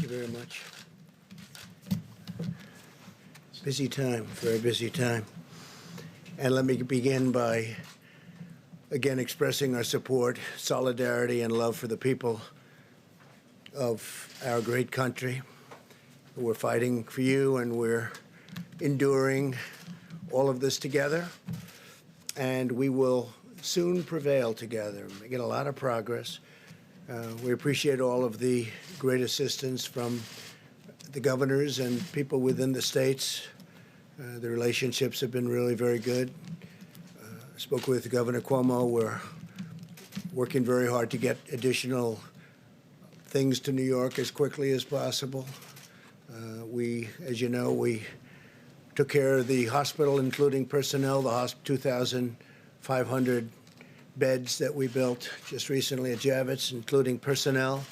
you very much. Busy time, very busy time. And let me begin by, again, expressing our support, solidarity, and love for the people of our great country. We're fighting for you, and we're enduring all of this together. And we will soon prevail together, making a lot of progress. We appreciate all of the great assistance from the governors and people within the states. The relationships have been really very good. I spoke with Governor Cuomo. We're working very hard to get additional things to New York as quickly as possible. As you know, we took care of the hospital, including personnel, the 2,500 beds that we built just recently at Javits, including personnel.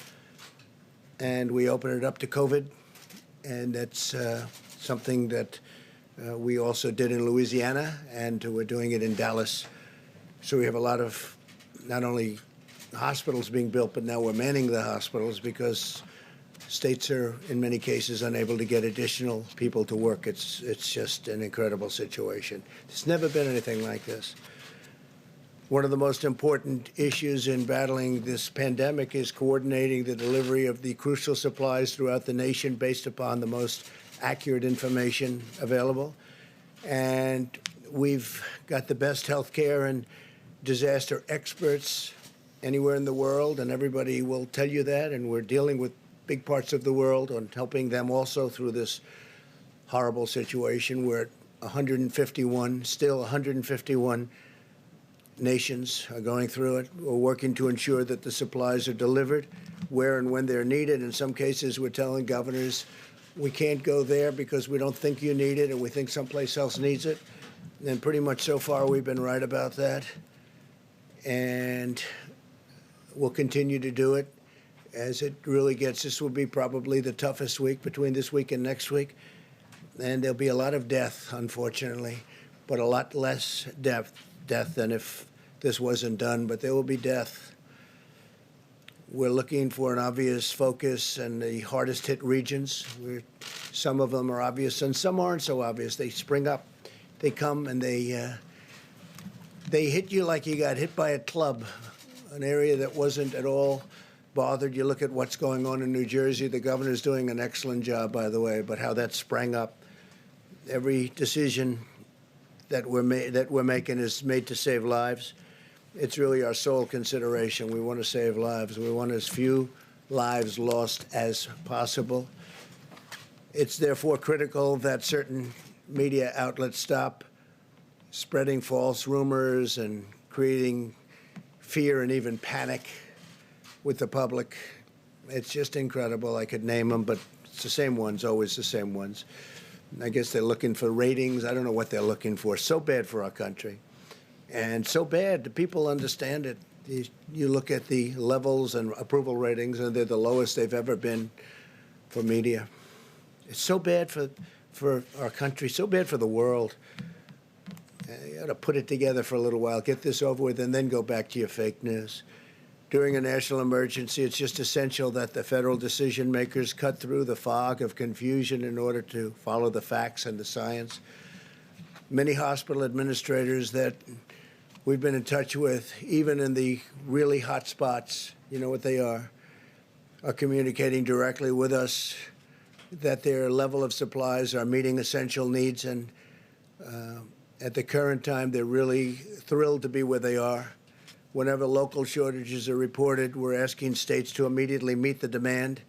And we opened it up to COVID. And that's something that we also did in Louisiana, and we're doing it in Dallas. So we have a lot of not only hospitals being built, but now we're manning the hospitals because states are, in many cases, unable to get additional people to work. It's just an incredible situation. There's never been anything like this. One of the most important issues in battling this pandemic is coordinating the delivery of the crucial supplies throughout the nation based upon the most accurate information available. And we've got the best healthcare and disaster experts anywhere in the world, and everybody will tell you that. And we're dealing with big parts of the world and helping them also through this horrible situation. We're at 151, still 151 nations are going through it. We're working to ensure that the supplies are delivered where and when they're needed. In some cases, we're telling governors, we can't go there because we don't think you need it and we think someplace else needs it. And pretty much so far, we've been right about that. And we'll continue to do it as it really gets. This will be probably the toughest week between this week and next week. And there'll be a lot of death, unfortunately, but a lot less death than if this wasn't done, but there will be death. We're looking for an obvious focus in the hardest hit regions. Some of them are obvious and some aren't so obvious. They spring up, they come, and they hit you like you got hit by a club, an area that wasn't at all bothered. You look at what's going on in New Jersey. The governor's doing an excellent job, by the way, but how that sprang up. Every decision that we're making is made to save lives. It's really our sole consideration. We want to save lives. We want as few lives lost as possible. It's therefore critical that certain media outlets stop spreading false rumors and creating fear and even panic with the public. It's just incredible. I could name them, but it's the same ones, always the same ones. I guess they're looking for ratings. I don't know what they're looking for. So bad for our country. And so bad, the people understand it. You look at the levels and approval ratings, and they're the lowest they've ever been for media. It's so bad for our country, so bad for the world. You got to put it together for a little while, get this over with, and then go back to your fake news. During a national emergency, it's just essential that the federal decision makers cut through the fog of confusion in order to follow the facts and the science. Many hospital administrators that we've been in touch with, even in the really hot spots, you know what they are communicating directly with us that their level of supplies are meeting essential needs. And at the current time, they're really thrilled to be where they are. Whenever local shortages are reported, we're asking states to immediately meet the demand,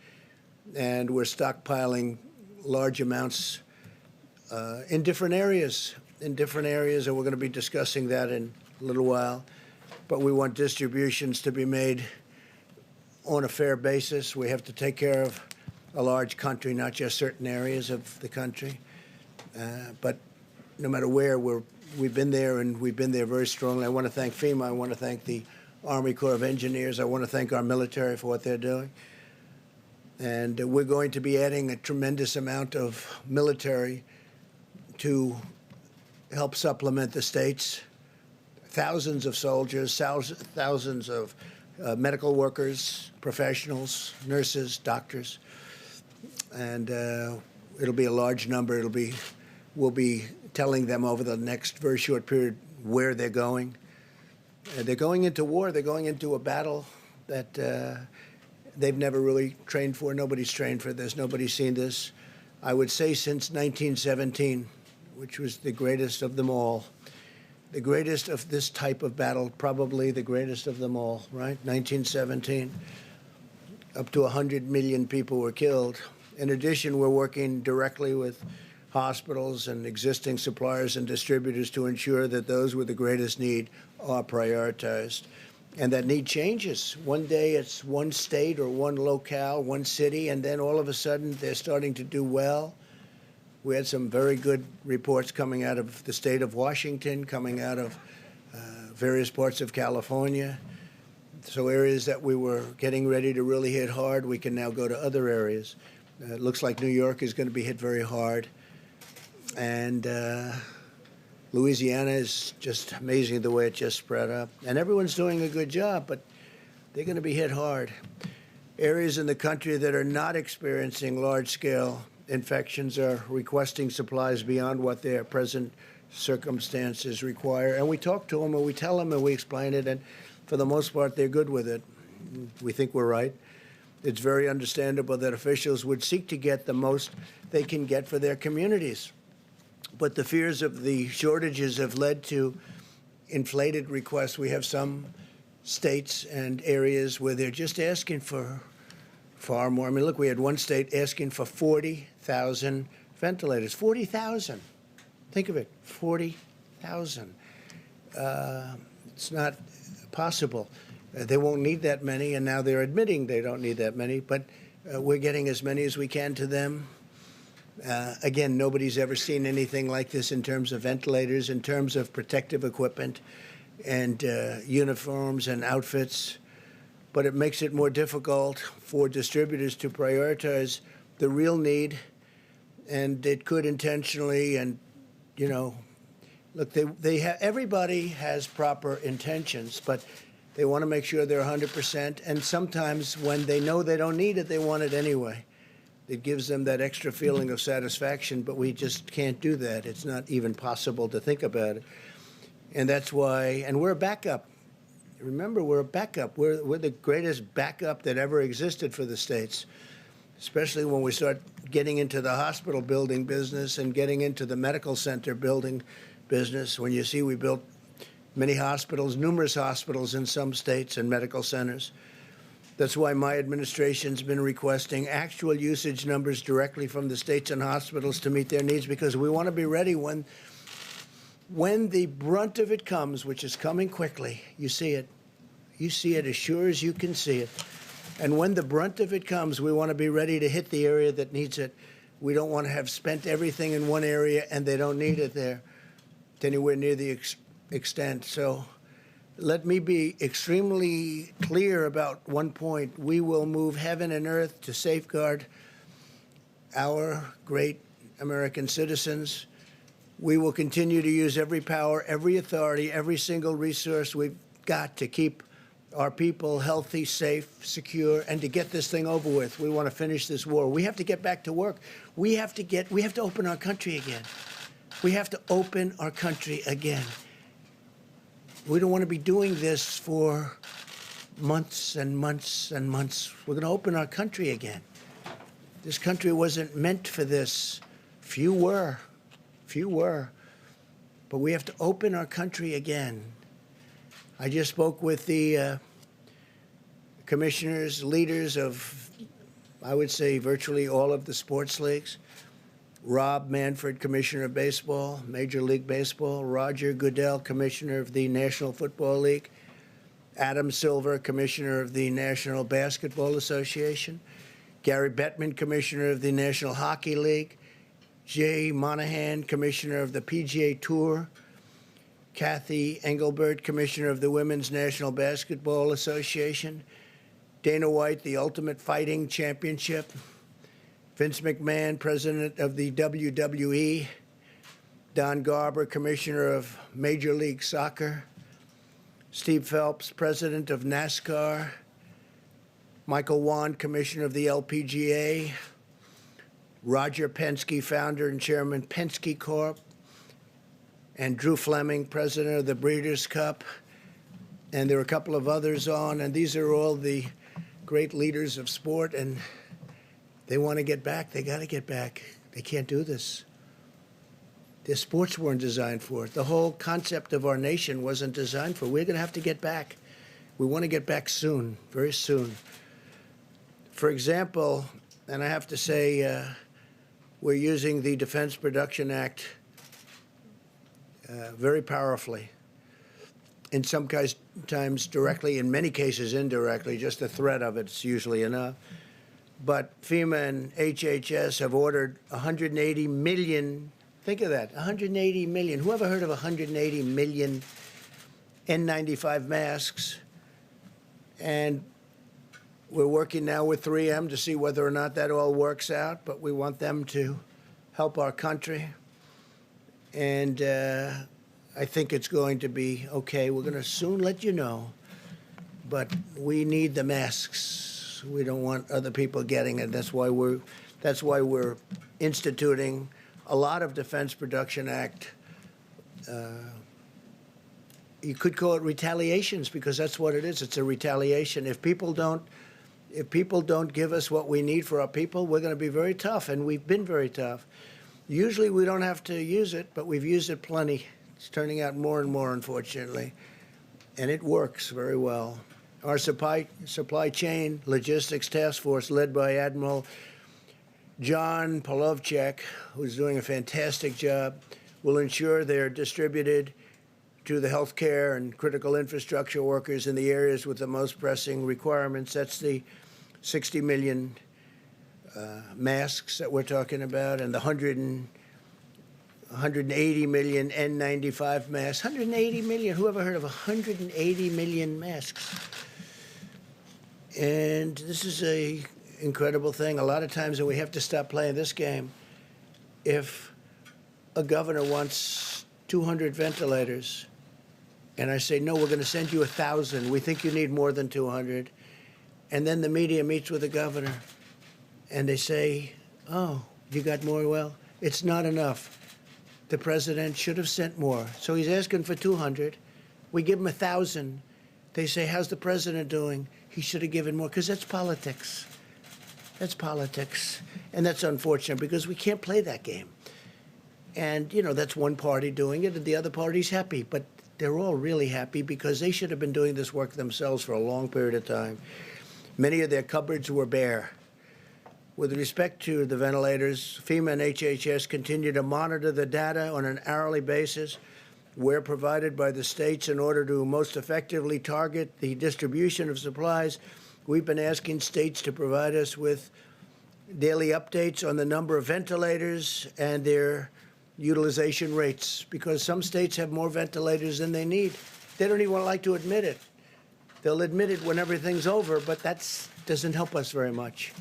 and we're stockpiling large amounts in different areas, and we're going to be discussing that in a little while. But we want distributions to be made on a fair basis. We have to take care of a large country, not just certain areas of the country. But no matter where, we've been there, and we've been there very strongly. I want to thank FEMA. I want to thank the Army Corps of Engineers. I want to thank our military for what they're doing. And we're going to be adding a tremendous amount of military to help supplement the states. Thousands of soldiers, thousands of medical workers, professionals, nurses, doctors. and it'll be a large number. We'll be telling them over the next very short period where they're going. They're going into war. They're going into a battle that they've never really trained for. Nobody's trained for this. Nobody's seen this. I would say since 1917, which was the greatest of them all. The greatest of this type of battle, probably the greatest of them all, right? 1917. Up to 100 million people were killed. In addition, we're working directly with hospitals and existing suppliers and distributors to ensure that those with the greatest need are prioritized. And that need changes. One day it's one state or one locale, one city, and then all of a sudden they're starting to do well. We had some very good reports coming out of the state of Washington, coming out of various parts of California. So areas that we were getting ready to really hit hard, we can now go to other areas. It looks like New York is going to be hit very hard. And Louisiana is just amazing the way it just spread up. And everyone's doing a good job, but they're going to be hit hard. Areas in the country that are not experiencing large-scale infections are requesting supplies beyond what their present circumstances require. And we talk to them and we tell them and we explain it. And for the most part, they're good with it. We think we're right. It's very understandable that officials would seek to get the most they can get for their communities. But the fears of the shortages have led to inflated requests. We have some states and areas where they're just asking for far more. I mean, look, we had one state asking for 40,000 ventilators. 40,000. Think of it, 40,000. It's not possible. They won't need that many, and now they're admitting they don't need that many, but we're getting as many as we can to them. Again, nobody's ever seen anything like this in terms of ventilators, in terms of protective equipment and uniforms and outfits. But it makes it more difficult for distributors to prioritize the real need, and it could intentionally, and, you know, look, everybody has proper intentions, but they want to make sure they're 100%, and sometimes when they know they don't need it, they want it anyway. It gives them that extra feeling of satisfaction, but we just can't do that. It's not even possible to think about it. And that's why, and we're a backup. Remember, we're a backup. We're the greatest backup that ever existed for the states, especially when we start getting into the hospital building business and getting into the medical center building business. When you see we built many hospitals, numerous hospitals in some states and medical centers. That's why my administration's been requesting actual usage numbers directly from the states and hospitals to meet their needs, because we want to be ready when the brunt of it comes, which is coming quickly. You see it. You see it as sure as you can see it. And when the brunt of it comes, we want to be ready to hit the area that needs it. We don't want to have spent everything in one area and they don't need it there to anywhere near the extent. So let me be extremely clear about one point. We will move heaven and earth to safeguard our great American citizens. We will continue to use every power, every authority, every single resource we've got to keep our people healthy, safe, secure, and to get this thing over with. We want to finish this war. We have to get back to work. We have to open our country again. We have to open our country again. We don't want to be doing this for months and months and months. We're going to open our country again. This country wasn't meant for this. Few were. But we have to open our country again. I just spoke with the commissioners, leaders of, I would say, virtually all of the sports leagues. Rob Manfred, Commissioner of Baseball, Major League Baseball. Roger Goodell, Commissioner of the National Football League. Adam Silver, Commissioner of the National Basketball Association. Gary Bettman, Commissioner of the National Hockey League. Jay Monahan, Commissioner of the PGA Tour. Kathy Engelbert, Commissioner of the Women's National Basketball Association. Dana White, the Ultimate Fighting Championship. Vince McMahon, President of the WWE. Don Garber, Commissioner of Major League Soccer. Steve Phelps, President of NASCAR. Michael Wan, Commissioner of the LPGA. Roger Penske, founder and chairman, Penske Corp., and Drew Fleming, president of the Breeders' Cup. And there are a couple of others on, and these are all the great leaders of sport, and they want to get back. They got to get back. They can't do this. Their sports weren't designed for it. The whole concept of our nation wasn't designed for it. We're going to have to get back. We want to get back soon, very soon. For example, and I have to say, we're using the Defense Production Act very powerfully. In some times directly, in many cases indirectly, just the threat of it's usually enough. But FEMA and HHS have ordered 180 million, think of that, 180 million. Who ever heard of 180 million N95 masks? And we're working now with 3M to see whether or not that all works out, but we want them to help our country. And I think it's going to be okay. We're going to soon let you know. But we need the masks. We don't want other people getting it. That's why we're instituting a lot of Defense Production Act. You could call it retaliations, because that's what it is. It's a retaliation. If people don't give us what we need for our people, we're going to be very tough, and we've been very tough. Usually we don't have to use it, but we've used it plenty. It's turning out more and more, unfortunately, and it works very well. Our supply chain logistics task force, led by Admiral John Polovchek, who's doing a fantastic job, will ensure they're distributed to the healthcare and critical infrastructure workers in the areas with the most pressing requirements. That's the 60 million masks that we're talking about, and the 180 million N95 masks. 180 million. Who ever heard of 180 million masks? And this is an incredible thing. A lot of times, and we have to stop playing this game, if a governor wants 200 ventilators, and I say, no, we're going to send you 1,000. We think you need more than 200. And then the media meets with the governor, and they say, oh, you got more? Well, it's not enough. The president should have sent more. So he's asking for 200. We give him 1,000. They say, how's the president doing? He should have given more, because that's politics. That's politics. And that's unfortunate, because we can't play that game. And, you know, that's one party doing it, and the other party's happy. But they're all really happy, because they should have been doing this work themselves for a long period of time. Many of their cupboards were bare. With respect to the ventilators, FEMA and HHS continue to monitor the data on an hourly basis where provided by the states in order to most effectively target the distribution of supplies. We've been asking states to provide us with daily updates on the number of ventilators and their utilization rates, because some states have more ventilators than they need. They don't even like to admit it. They'll admit it when everything's over, but that doesn't help us very much.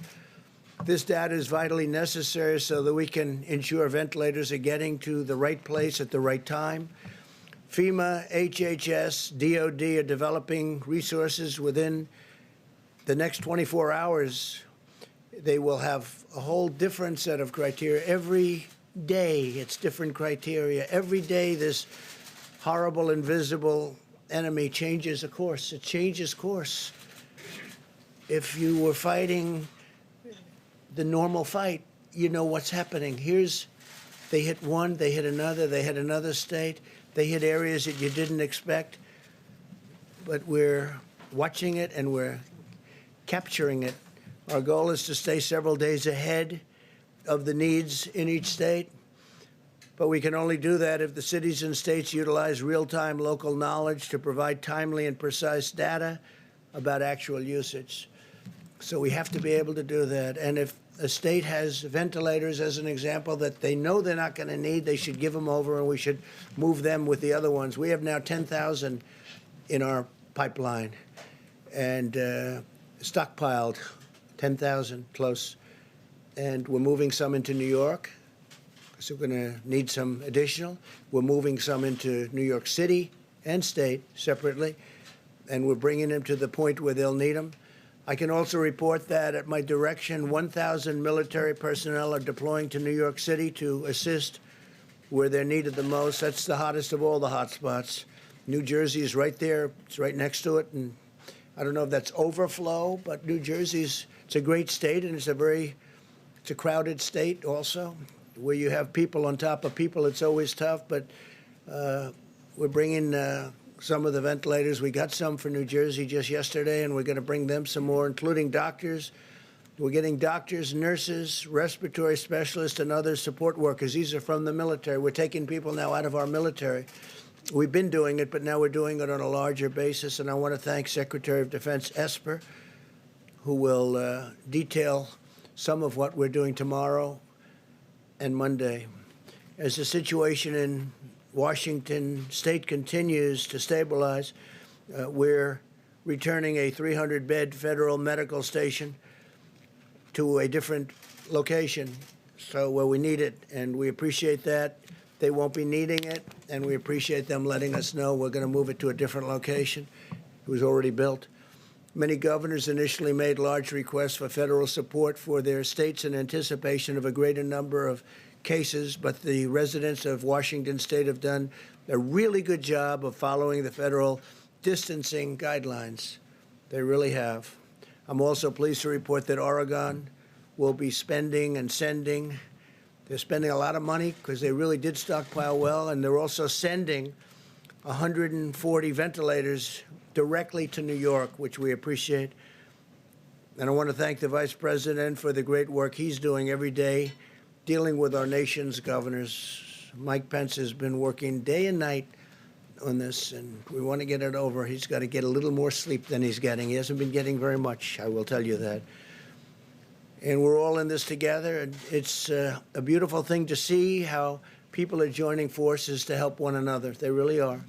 This data is vitally necessary so that we can ensure ventilators are getting to the right place at the right time. FEMA, HHS, DOD are developing resources within the next 24 hours. They will have a whole different set of criteria. Every day, it's different criteria. Every day, this horrible, invisible enemy changes a course. It changes course. If you were fighting the normal fight, you know what's happening. They hit one, they hit another, they hit another state, they hit areas that you didn't expect. But we're watching it and we're capturing it. Our goal is to stay several days ahead of the needs in each state. But we can only do that if the cities and states utilize real-time local knowledge to provide timely and precise data about actual usage. So we have to be able to do that. And if a state has ventilators, as an example, that they know they're not going to need, they should give them over, and we should move them with the other ones. We have now 10,000 in our pipeline, and stockpiled 10,000 close. And we're moving some into New York, so we're going to need some additional. We're moving some into New York City and state separately, and we're bringing them to the point where they'll need them. I can also report that at my direction, 1,000 military personnel are deploying to New York City to assist where they're needed the most. That's the hottest of all the hot spots. New Jersey is right there. It's right next to it. And I don't know if that's overflow, but New Jersey's, it's a great state, and it's a crowded state also, where you have people on top of people. It's always tough, but we're bringing some of the ventilators. We got some for New Jersey just yesterday, and we're going to bring them some more, including doctors. We're getting doctors, nurses, respiratory specialists, and other support workers. These are from the military. We're taking people now out of our military. We've been doing it, but now we're doing it on a larger basis. And I want to thank Secretary of Defense Esper, who will detail some of what we're doing tomorrow and Monday. As the situation in Washington State continues to stabilize, we're returning a 300-bed federal medical station to a different location, so where we need it, and we appreciate that. They won't be needing it, and we appreciate them letting us know we're going to move it to a different location. It was already built. Many governors initially made large requests for federal support for their states in anticipation of a greater number of cases, but the residents of Washington State have done a really good job of following the federal distancing guidelines. They really have. I'm also pleased to report that Oregon will be spending and sending. They're spending a lot of money because they really did stockpile well, and they're also sending 140 ventilators directly to New York, which we appreciate. And I want to thank the Vice President for the great work he's doing every day dealing with our nation's governors. Mike Pence has been working day and night on this, and we want to get it over. He's got to get a little more sleep than he's getting. He hasn't been getting very much, I will tell you that. And we're all in this together, and it's a beautiful thing to see how people are joining forces to help one another. They really are.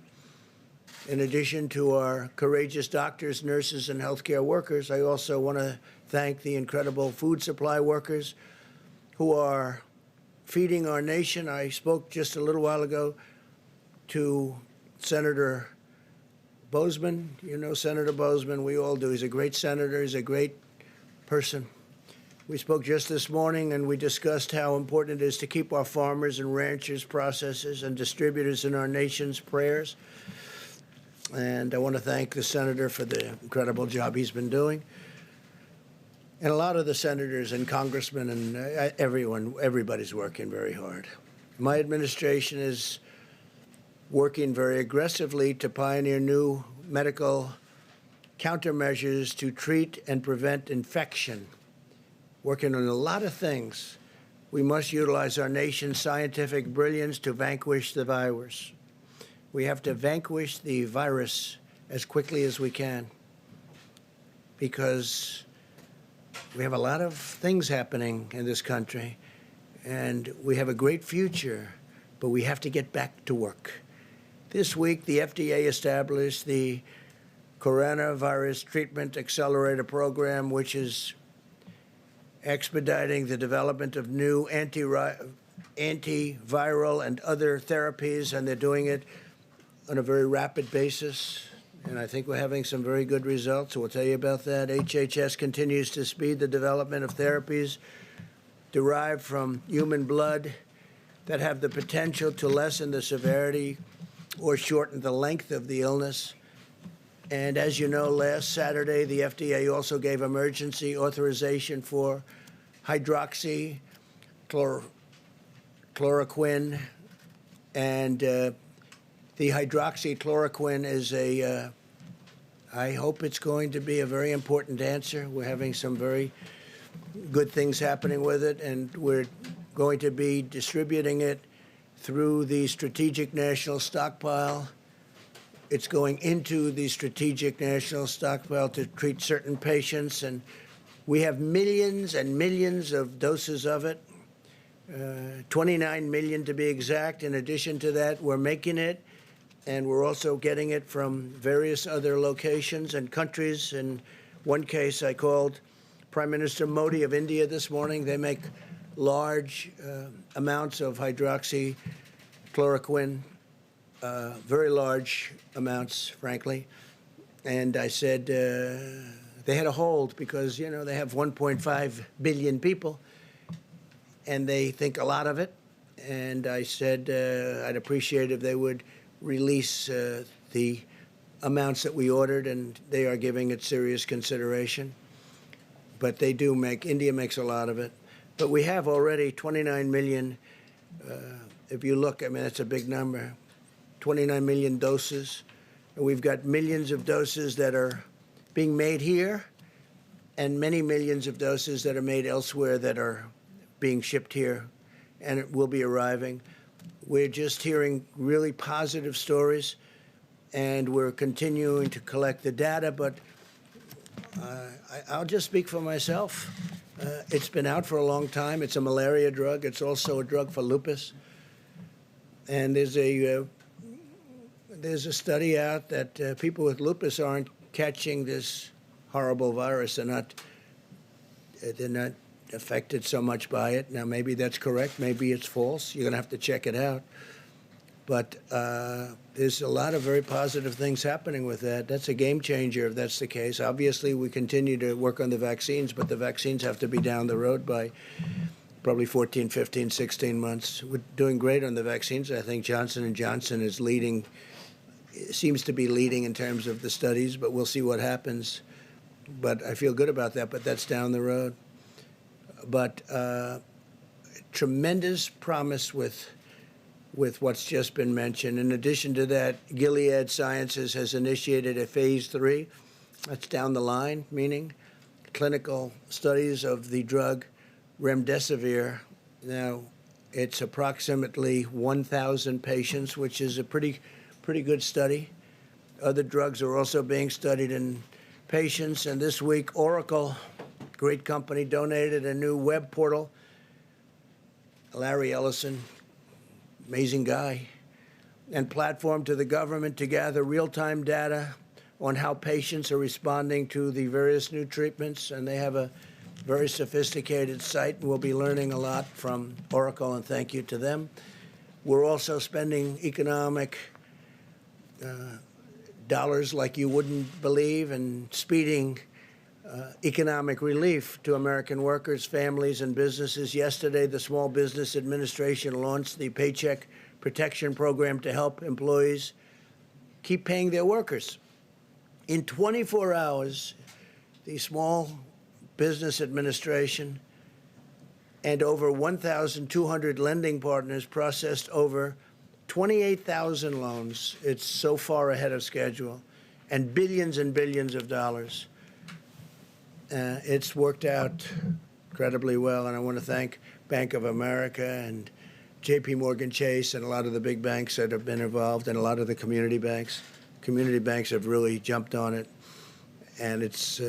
In addition to our courageous doctors, nurses, and healthcare workers, I also want to thank the incredible food supply workers who are feeding our nation. I spoke just a little while ago to Senator Bozeman. You know Senator Bozeman. We all do. He's a great senator. He's a great person. We spoke just this morning, and we discussed how important it is to keep our farmers and ranchers, processors, and distributors in our nation's prayers. And I want to thank the senator for the incredible job he's been doing. And a lot of the senators and congressmen and everybody's working very hard. My administration is working very aggressively to pioneer new medical countermeasures to treat and prevent infection. Working on a lot of things. We must utilize our nation's scientific brilliance to vanquish the virus. We have to vanquish the virus as quickly as we can, because we have a lot of things happening in this country, and we have a great future, but we have to get back to work. This week, the FDA established the Coronavirus Treatment Accelerator Program, which is expediting the development of new antiviral and other therapies, and they're doing it on a very rapid basis. And I think we're having some very good results. So we'll tell you about that. HHS continues to speed the development of therapies derived from human blood that have the potential to lessen the severity or shorten the length of the illness. And as you know, last Saturday, the FDA also gave emergency authorization for hydroxychloroquine. And the hydroxychloroquine is I hope it's going to be a very important answer. We're having some very good things happening with it, and we're going to be distributing it through the Strategic National Stockpile. It's going into the Strategic National Stockpile to treat certain patients, and we have millions and millions of doses of it, 29 million to be exact. In addition to that, we're making it, and we're also getting it from various other locations and countries. In one case, I called Prime Minister Modi of India this morning. They make large amounts of hydroxychloroquine, very large amounts, frankly. And I said, they had a hold because, you know, they have 1.5 billion people, and they think a lot of it. And I said I'd appreciate if they would release the amounts that we ordered, and they are giving it serious consideration. But they do India makes a lot of it. But we have already 29 million, if you look, I mean, that's a big number, 29 million doses. And we've got millions of doses that are being made here, and many millions of doses that are made elsewhere that are being shipped here, and it will be arriving. We're just hearing really positive stories, and we're continuing to collect the data, but I'll just speak for myself. It's been out for a long time. It's a malaria drug. It's also a drug for lupus. And there's a study out that people with lupus aren't catching this horrible virus. They're not affected so much by it. Now, maybe that's correct. Maybe it's false. You're going to have to check it out. But there's a lot of very positive things happening with that. That's a game changer if that's the case. Obviously, we continue to work on the vaccines, but the vaccines have to be down the road by probably 14, 15, 16 months. We're doing great on the vaccines. I think Johnson & Johnson is leading, seems to be leading in terms of the studies, but we'll see what happens. But I feel good about that, but that's down the road. But tremendous promise with what's just been mentioned. In addition to that, Gilead Sciences has initiated a phase 3. That's down the line, meaning clinical studies of the drug remdesivir. Now, it's approximately 1,000 patients, which is a pretty good study. Other drugs are also being studied in patients. And this week, Oracle, great company, donated a new web portal. Larry Ellison, amazing guy, and platform to the government to gather real-time data on how patients are responding to the various new treatments. And they have a very sophisticated site, and we'll be learning a lot from Oracle, and thank you to them. We're also spending economic dollars like you wouldn't believe, and speeding economic relief to American workers, families, and businesses. Yesterday, the Small Business Administration launched the Paycheck Protection Program to help employees keep paying their workers. In 24 hours, the Small Business Administration and over 1,200 lending partners processed over 28,000 loans. It's so far ahead of schedule, and billions of dollars. It's worked out incredibly well, and I want to thank Bank of America and J.P. Morgan Chase and a lot of the big banks that have been involved, and a lot of the community banks. Community banks have really jumped on it, and it's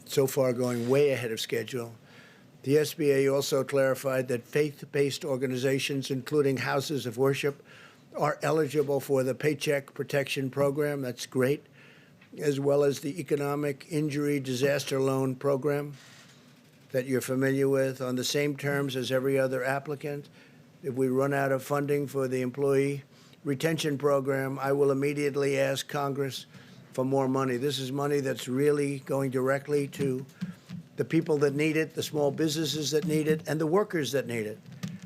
so far going way ahead of schedule. The SBA also clarified that faith-based organizations, including houses of worship, are eligible for the Paycheck Protection Program. That's great, as well as the Economic Injury Disaster Loan Program that you're familiar with, on the same terms as every other applicant. If we run out of funding for the Employee Retention Program, I will immediately ask Congress for more money. This is money that's really going directly to the people that need it, the small businesses that need it, and the workers that need it.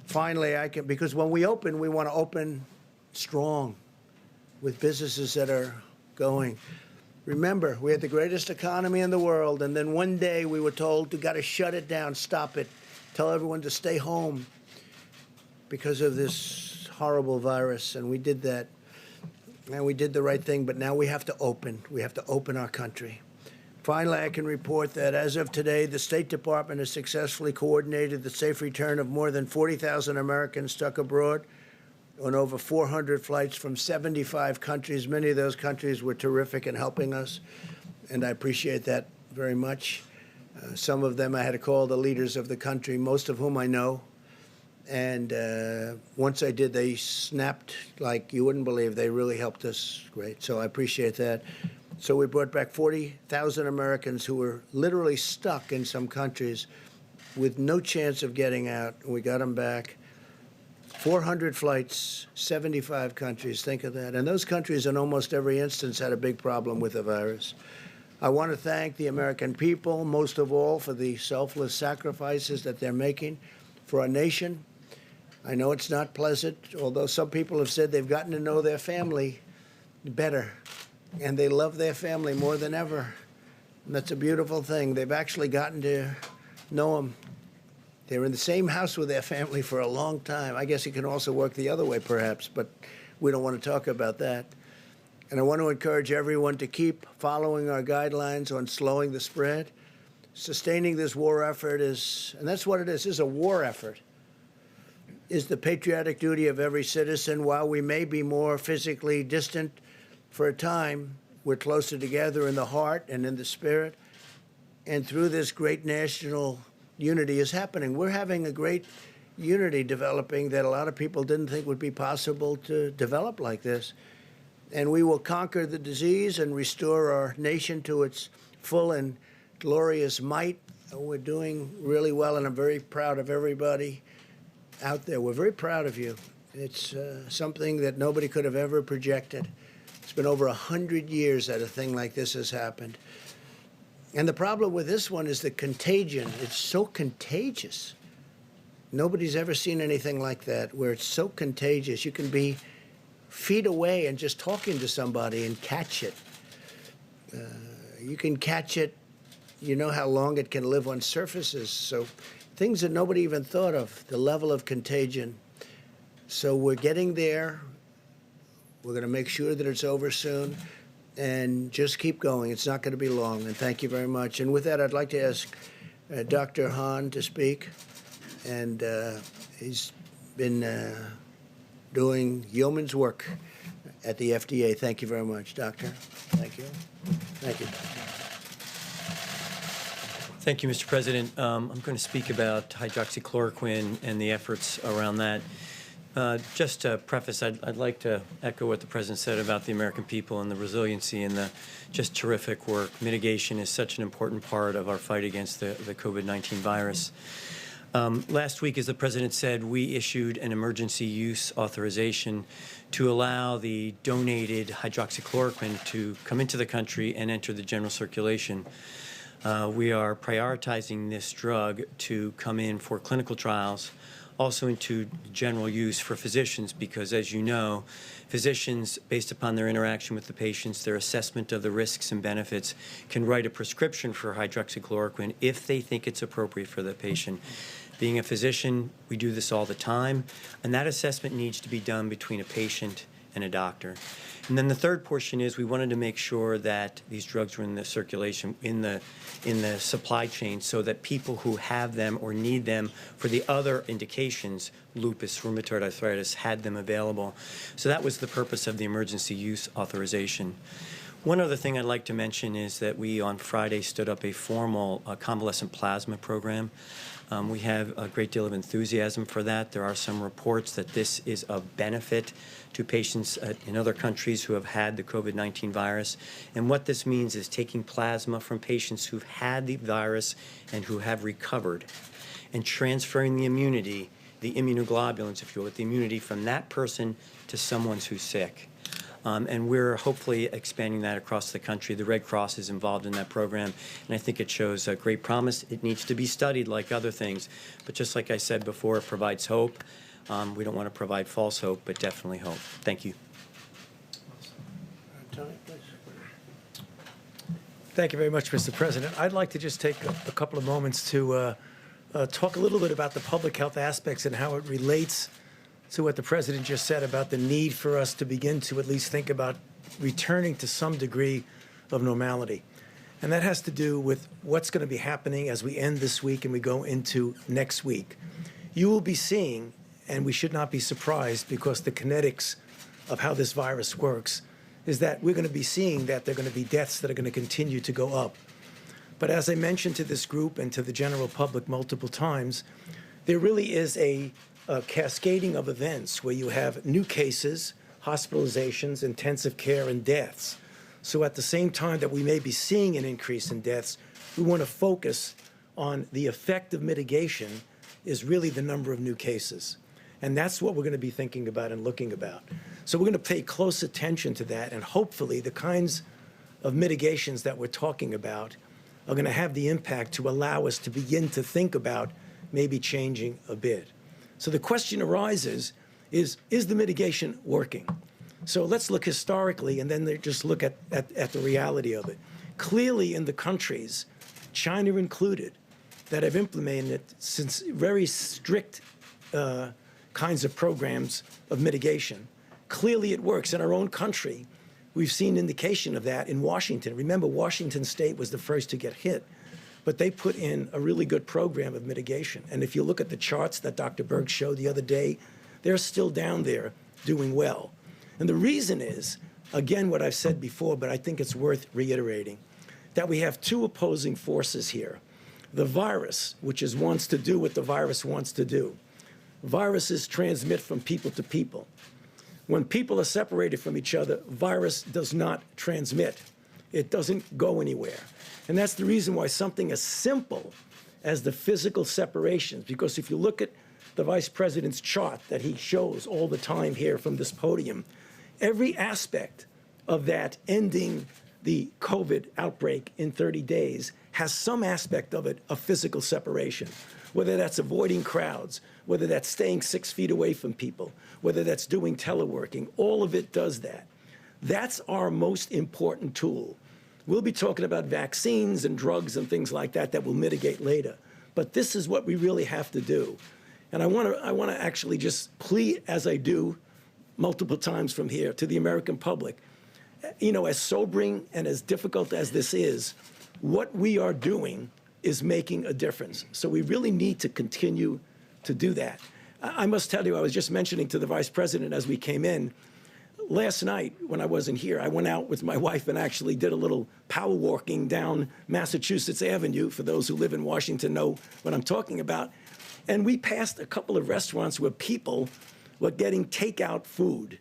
Finally, because when we open, we want to open strong with businesses that are going. Remember, we had the greatest economy in the world, and then one day we were told, you got to shut it down, stop it, tell everyone to stay home because of this horrible virus, and we did that. And we did the right thing, but now we have to open. We have to open our country. Finally, I can report that as of today, the State Department has successfully coordinated the safe return of more than 40,000 Americans stuck abroad on over 400 flights from 75 countries. Many of those countries were terrific in helping us, and I appreciate that very much. Some of them I had to call the leaders of the country, most of whom I know. And once I did, they snapped like you wouldn't believe. They really helped us great. So I appreciate that. So we brought back 40,000 Americans who were literally stuck in some countries with no chance of getting out. And we got them back. 400 flights, 75 countries. Think of that. And those countries, in almost every instance, had a big problem with the virus. I want to thank the American people, most of all, for the selfless sacrifices that they're making for our nation. I know it's not pleasant, although some people have said they've gotten to know their family better, and they love their family more than ever. And that's a beautiful thing. They've actually gotten to know them. They're in the same house with their family for a long time. I guess it can also work the other way, perhaps, but we don't want to talk about that. And I want to encourage everyone to keep following our guidelines on slowing the spread. Sustaining this war effort is, and that's what it is a war effort, is the patriotic duty of every citizen. While we may be more physically distant for a time, we're closer together in the heart and in the spirit. And through this great national unity is happening. We're having a great unity developing that a lot of people didn't think would be possible to develop like this. And we will conquer the disease and restore our nation to its full and glorious might. We're doing really well, and I'm very proud of everybody out there. We're very proud of you. It's something that nobody could have ever projected. It's been over 100 years that a thing like this has happened. And the problem with this one is the contagion. It's so contagious. Nobody's ever seen anything like that, where it's so contagious. You can be feet away and just talking to somebody and catch it. You can catch it. You know how long it can live on surfaces. So things that nobody even thought of, the level of contagion. So we're getting there. We're going to make sure that it's over soon. And just keep going. It's not going to be long. And thank you very much. And with that, I'd like to ask Dr. Hahn to speak. And he's been doing yeoman's work at the FDA. Thank you very much, Doctor. Thank you. Thank you. Thank you, Mr. President. I'm going to speak about hydroxychloroquine and the efforts around that. Just to preface, I'd like to echo what the President said about the American people and the resiliency and the just terrific work. Mitigation is such an important part of our fight against the COVID-19 virus. Last week, as the President said, we issued an emergency use authorization to allow the donated hydroxychloroquine to come into the country and enter the general circulation. We are prioritizing this drug to come in for clinical trials, also into general use for physicians, because as you know, physicians, based upon their interaction with the patients, their assessment of the risks and benefits, can write a prescription for hydroxychloroquine if they think it's appropriate for the patient. Being a physician, we do this all the time, and that assessment needs to be done between a patient and a doctor. And then the third portion is we wanted to make sure that these drugs were in the circulation, in the supply chain, so that people who have them or need them for the other indications, lupus, rheumatoid arthritis, had them available. So that was the purpose of the emergency use authorization. One other thing I'd like to mention is that we on Friday stood up a formal convalescent plasma program. We have a great deal of enthusiasm for that. There are some reports that this is of benefit to patients in other countries who have had the COVID-19 virus. And what this means is taking plasma from patients who've had the virus and who have recovered and transferring the immunity, the immunoglobulins, if you will, the immunity from that person to someone who's sick. And we're hopefully expanding that across the country. The Red Cross is involved in that program, and I think it shows a great promise. It needs to be studied like other things, but just like I said before, it provides hope. We don't want to provide false hope, but definitely hope. Thank you. Thank you very much, Mr. President. I'd like to just take a couple of moments to talk a little bit about the public health aspects and how it relates to what the President just said about the need for us to begin to at least think about returning to some degree of normality. And that has to do with what's going to be happening as we end this week and we go into next week. You will be seeing, and we should not be surprised because the kinetics of how this virus works is that we're going to be seeing that there are going to be deaths that are going to continue to go up. But as I mentioned to this group and to the general public multiple times, there really is a cascading of events where you have new cases, hospitalizations, intensive care, and deaths. So at the same time that we may be seeing an increase in deaths, we want to focus on the effect of mitigation is really the number of new cases. And that's what we're going to be thinking about and looking about. So we're going to pay close attention to that, and hopefully the kinds of mitigations that we're talking about are going to have the impact to allow us to begin to think about maybe changing a bit. So the question arises is the mitigation working? So let's look historically and then just look at the reality of it. Clearly in the countries, China included, that have implemented since very strict kinds of programs of mitigation, clearly it works. In our own country, we've seen indication of that in Washington. Remember, Washington State was the first to get hit, but they put in a really good program of mitigation. And if you look at the charts that Dr. Berg showed the other day, they're still down there doing well. And the reason is, again, what I've said before, but I think it's worth reiterating, that we have two opposing forces here. The virus, which wants to do what the virus wants to do. Viruses transmit from people to people. When people are separated from each other, virus does not transmit. It doesn't go anywhere. And that's the reason why something as simple as the physical separations, because if you look at the Vice President's chart that he shows all the time here from this podium, every aspect of that ending the COVID outbreak in 30 days has some aspect of it of physical separation, whether that's avoiding crowds, whether that's staying 6 feet away from people, whether that's doing teleworking, all of it does that. That's our most important tool. We'll be talking about vaccines and drugs and things like that that will mitigate later. But this is what we really have to do. And I want to actually just plead, as I do multiple times from here, to the American public, you know, as sobering and as difficult as this is, what we are doing is making a difference. So we really need to continue to do that. I must tell you, I was just mentioning to the Vice President as we came in, last night when I wasn't here, I went out with my wife and actually did a little power walking down Massachusetts Avenue. For those who live in Washington know what I'm talking about. And we passed a couple of restaurants where people were getting takeout food.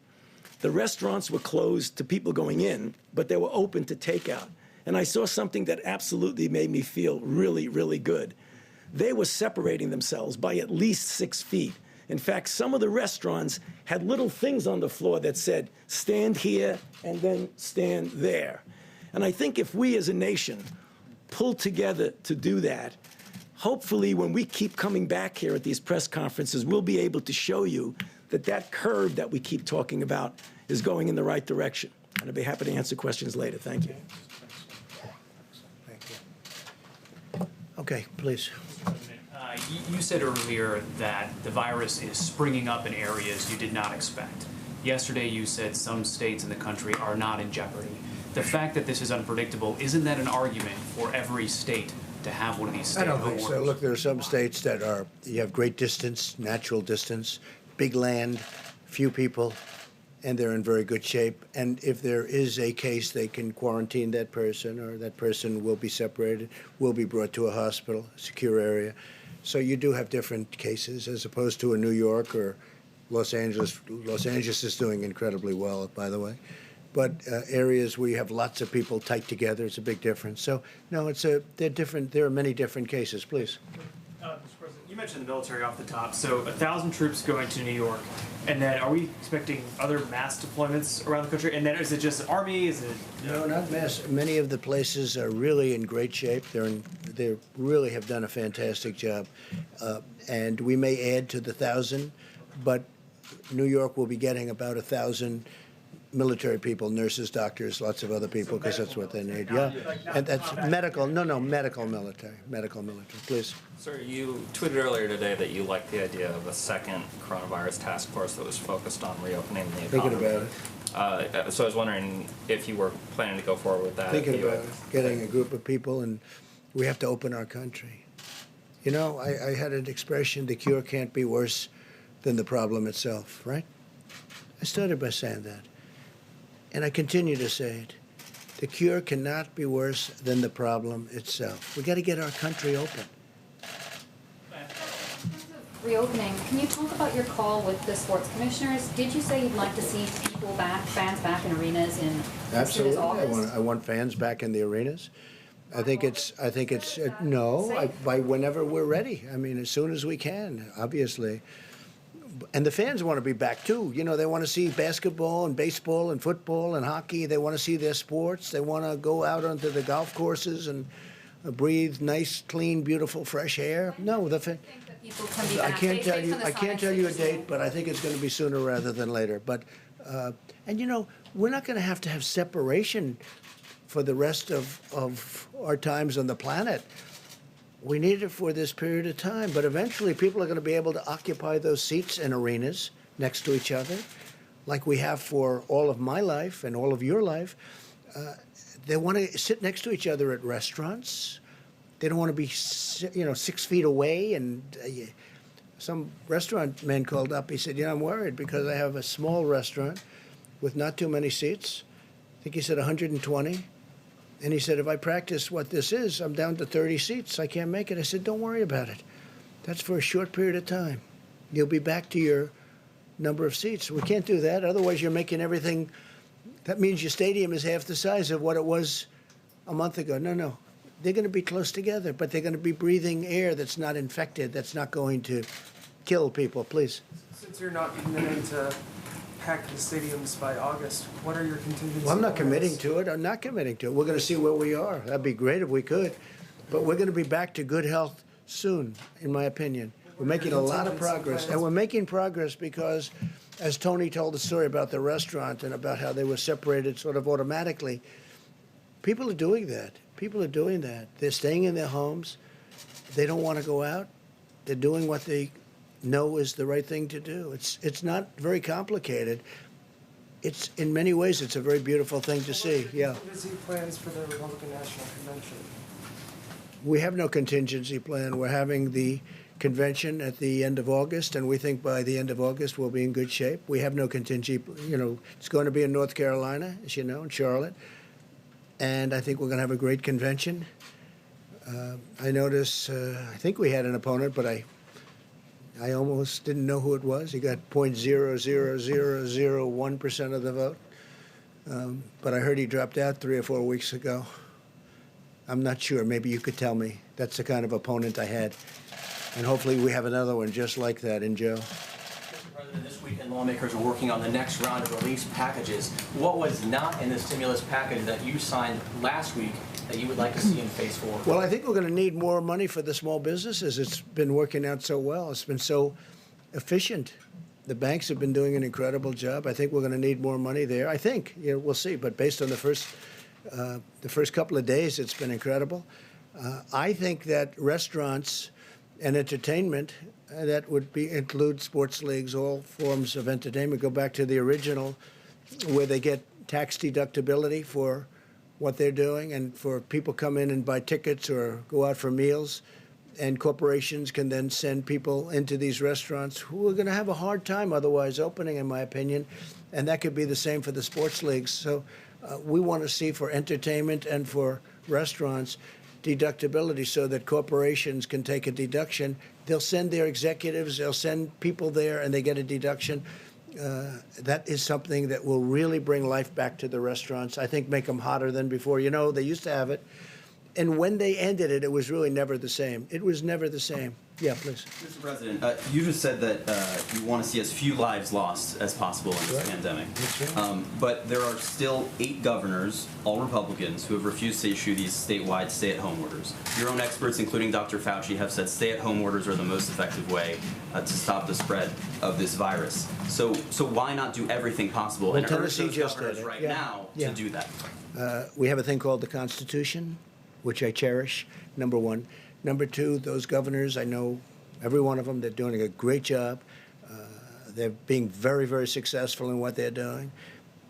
The restaurants were closed to people going in, but they were open to takeout. And I saw something that absolutely made me feel really, really good. They were separating themselves by at least 6 feet. In fact, some of the restaurants had little things on the floor that said, stand here and then stand there. And I think if we as a nation pull together to do that, hopefully when we keep coming back here at these press conferences, we'll be able to show you that that curve that we keep talking about is going in the right direction. And I'd be happy to answer questions later. Thank you. Thank you. Okay, please. You said earlier that the virus is springing up in areas you did not expect. Yesterday you said some states in the country are not in jeopardy. The fact that this is unpredictable, isn't that an argument for every state to have one of these stay-at-home I don't think so. orders? Look, there are some states that are, you have great distance, natural distance, big land, few people, and they're in very good shape. And if there is a case, they can quarantine that person, or that person will be separated, will be brought to a hospital, secure area. So you do have different cases as opposed to a New York or Los Angeles. Los Angeles is doing incredibly well, by the way. But areas where you have lots of people tight together, it's a big difference. So, no, they're different. There are many different cases. Please. Mr. President, you mentioned the military off the top. So 1,000 troops going to New York. And then are we expecting other mass deployments around the country? And then is it just the Army? Is it? No, not mass. Many of the places are really in great shape. They really have done a fantastic job. And we may add to the 1,000, but New York will be getting about 1,000 military people, nurses, doctors, lots of other people, because that's what they need. Yeah, and that's medical. No, medical military. Medical military. Please. Sir, you tweeted earlier today that you liked the idea of a second coronavirus task force that was focused on reopening the economy. Thinking about it. So I was wondering if you were planning to go forward with that. Thinking about it. Getting a group of people, and we have to open our country. You know, I had an expression, the cure can't be worse than the problem itself, right? I started by saying that. And I continue to say it. The cure cannot be worse than the problem itself. We got to get our country open. Reopening, can you talk about your call with the sports commissioners? Did you say you'd like to see people back, fans back in arenas in as soon as Absolutely, August? I want fans back in the arenas. I think it's by whenever we're ready. I mean, as soon as we can, obviously. And the fans want to be back too. You know, they want to see basketball and baseball and football and hockey. They want to see their sports. They want to go out onto the golf courses and breathe nice, clean, beautiful, fresh air. No, the think that people can be I back can't based tell on you. the I can't science tell you a that you're date, seeing? but I think it's going to be sooner rather than later. But and you know, we're not going to have separation for the rest of our times on the planet. We need it for this period of time, but eventually people are going to be able to occupy those seats in arenas next to each other, like we have for all of my life and all of your life. They want to sit next to each other at restaurants. They don't want to be, 6 feet away. And some restaurant man called up. He said, I'm worried because I have a small restaurant with not too many seats. I think he said 120. And he said, if I practice what this is, I'm down to 30 seats. I can't make it. I said, don't worry about it. That's for a short period of time. You'll be back to your number of seats. We can't do that. Otherwise, you're making everything. That means your stadium is half the size of what it was a month ago. No. They're going to be close together, but they're going to be breathing air that's not infected, that's not going to kill people. Please. Since you're not committing to pack the stadiums by August, what are your contingency Well, I'm not plans? committing to it. I'm not committing to it. We're going to see where we are. That'd be great if we could. But we're going to be back to good health soon, in my opinion. We're making a lot of progress. And we're making progress because, as Tony told the story about the restaurant and about how they were separated sort of automatically, people are doing that. People are doing that. They're staying in their homes. They don't want to go out. They're doing what they know is the right thing to do. It's not very complicated. It's in many ways it's a very beautiful thing to see. Yeah. Contingency plans for the Republican National Convention. We have no contingency plan. We're having the convention at the end of August, and we think by the end of August we'll be in good shape. We have no contingency. It's going to be in North Carolina, as you know, in Charlotte, and I think we're going to have a great convention. I notice. I think we had an opponent, but I almost didn't know who it was. He got 0.00001% of the vote. But I heard he dropped out 3 or 4 weeks ago. I'm not sure. Maybe you could tell me. That's the kind of opponent I had. And hopefully we have another one just like that in Joe. Mr. President, this weekend lawmakers are working on the next round of relief packages. What was not in the stimulus package that you signed last week that you would like to see in phase 4? Well, I think we're going to need more money for the small businesses. It's been working out so well. It's been so efficient. The banks have been doing an incredible job. I think we're going to need more money there. I think, we'll see. But based on the first couple of days, it's been incredible. I think that restaurants and entertainment, that would include sports leagues, all forms of entertainment, go back to the original, where they get tax deductibility for what they're doing, and for people come in and buy tickets or go out for meals, and corporations can then send people into these restaurants who are going to have a hard time otherwise opening, in my opinion, and that could be the same for the sports leagues. So we want to see for entertainment and for restaurants deductibility so that corporations can take a deduction. They'll send their executives, they'll send people there, and they get a deduction. That is something that will really bring life back to the restaurants. I think make them hotter than before. They used to have it. And when they ended it, it was really never the same. It was never the same. Yeah, please. Mr. President, you just said that you want to see as few lives lost as possible in this pandemic. That's right. But there are still 8 governors, all Republicans, who have refused to issue these statewide stay-at-home orders. Your own experts, including Dr. Fauci, have said stay-at-home orders are the most effective way to stop the spread of this virus. So why not do everything possible and urge Tennessee those just governors did it. right Yeah. now Yeah. to do that? We have a thing called the Constitution, which I cherish, number one. Number two, those governors, I know every one of them, they're doing a great job. They're being very, very successful in what they're doing.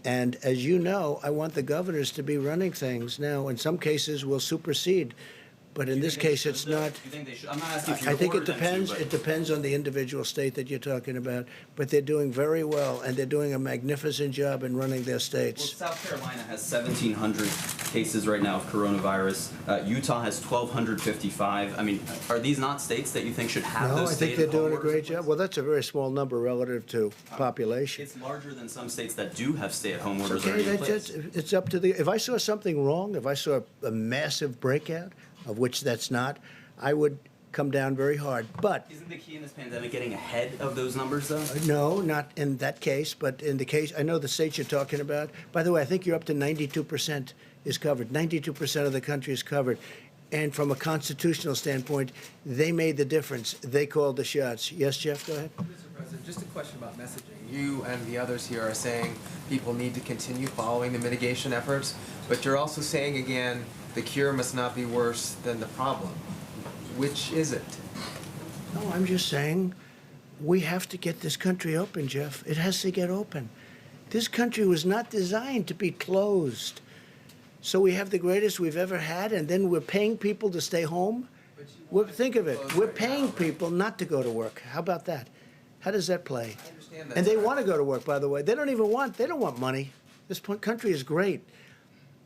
And as you know, I want the governors to be running things. Now, in some cases, we'll supersede. But in this case, it's not. Do you think they should? I'm not asking if you I think it ordered them to, depends. but- It depends on the individual state that you're talking about. But they're doing very well, and they're doing a magnificent job in running their Well, states. South Carolina has 1,700 cases right now of coronavirus. Utah has 1,255. I mean, are these not states that you think should have No, those I think they're stay-at-home doing a orders in great place? job. Well, that's a very small number relative to population. It's larger than some states that do have stay-at-home orders Okay, already in that's place. it's up to the. If I saw something wrong, if I saw a massive breakout, of which that's not, I would come down very hard. But Isn't the key in this pandemic getting ahead of those numbers, though? no, not in that case, but in the case, I know the states you're talking about. By the way, I think you're up to 92% is covered. 92% of the country is covered. And from a constitutional standpoint, they made the difference. They called the shots. Yes, Jeff, go ahead. Mr. President, just a question about messaging. You and the others here are saying people need to continue following the mitigation efforts, but you're also saying again, the cure must not be worse than the problem. Which is it? No, I'm just saying we have to get this country open, Jeff. It has to get open. This country was not designed to be closed. So we have the greatest we've ever had, and then we're paying people to stay home? Think of it. We're paying people not to go to work. How about that? How does that play? I understand that. And they want to go to work, by the way. They don't want money. This country is great.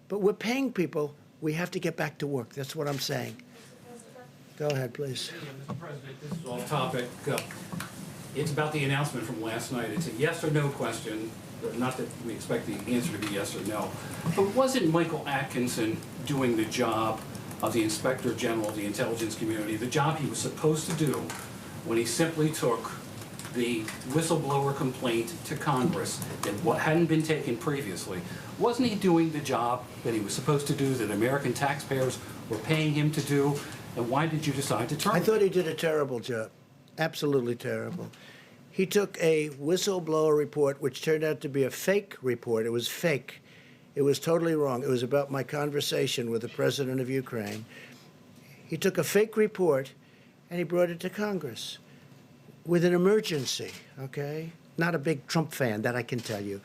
But we're paying people. We have to get back to work. That's what I'm saying. Go ahead, please. Mr. President, this is off topic. It's about the announcement from last night. It's a yes or no question. Not that we expect the answer to be yes or no. But wasn't Michael Atkinson doing the job of the Inspector General of the intelligence community, the job he was supposed to do when he simply took the whistleblower complaint to Congress that what hadn't been taken previously? Wasn't he doing the job that he was supposed to do, that American taxpayers were paying him to do? And why did you decide to terminate? I thought he did a terrible job. Absolutely terrible. He took a whistleblower report, which turned out to be a fake report. It was fake. It was totally wrong. It was about my conversation with the president of Ukraine. He took a fake report and he brought it to Congress with an emergency, okay? Not a big Trump fan, that I can tell you.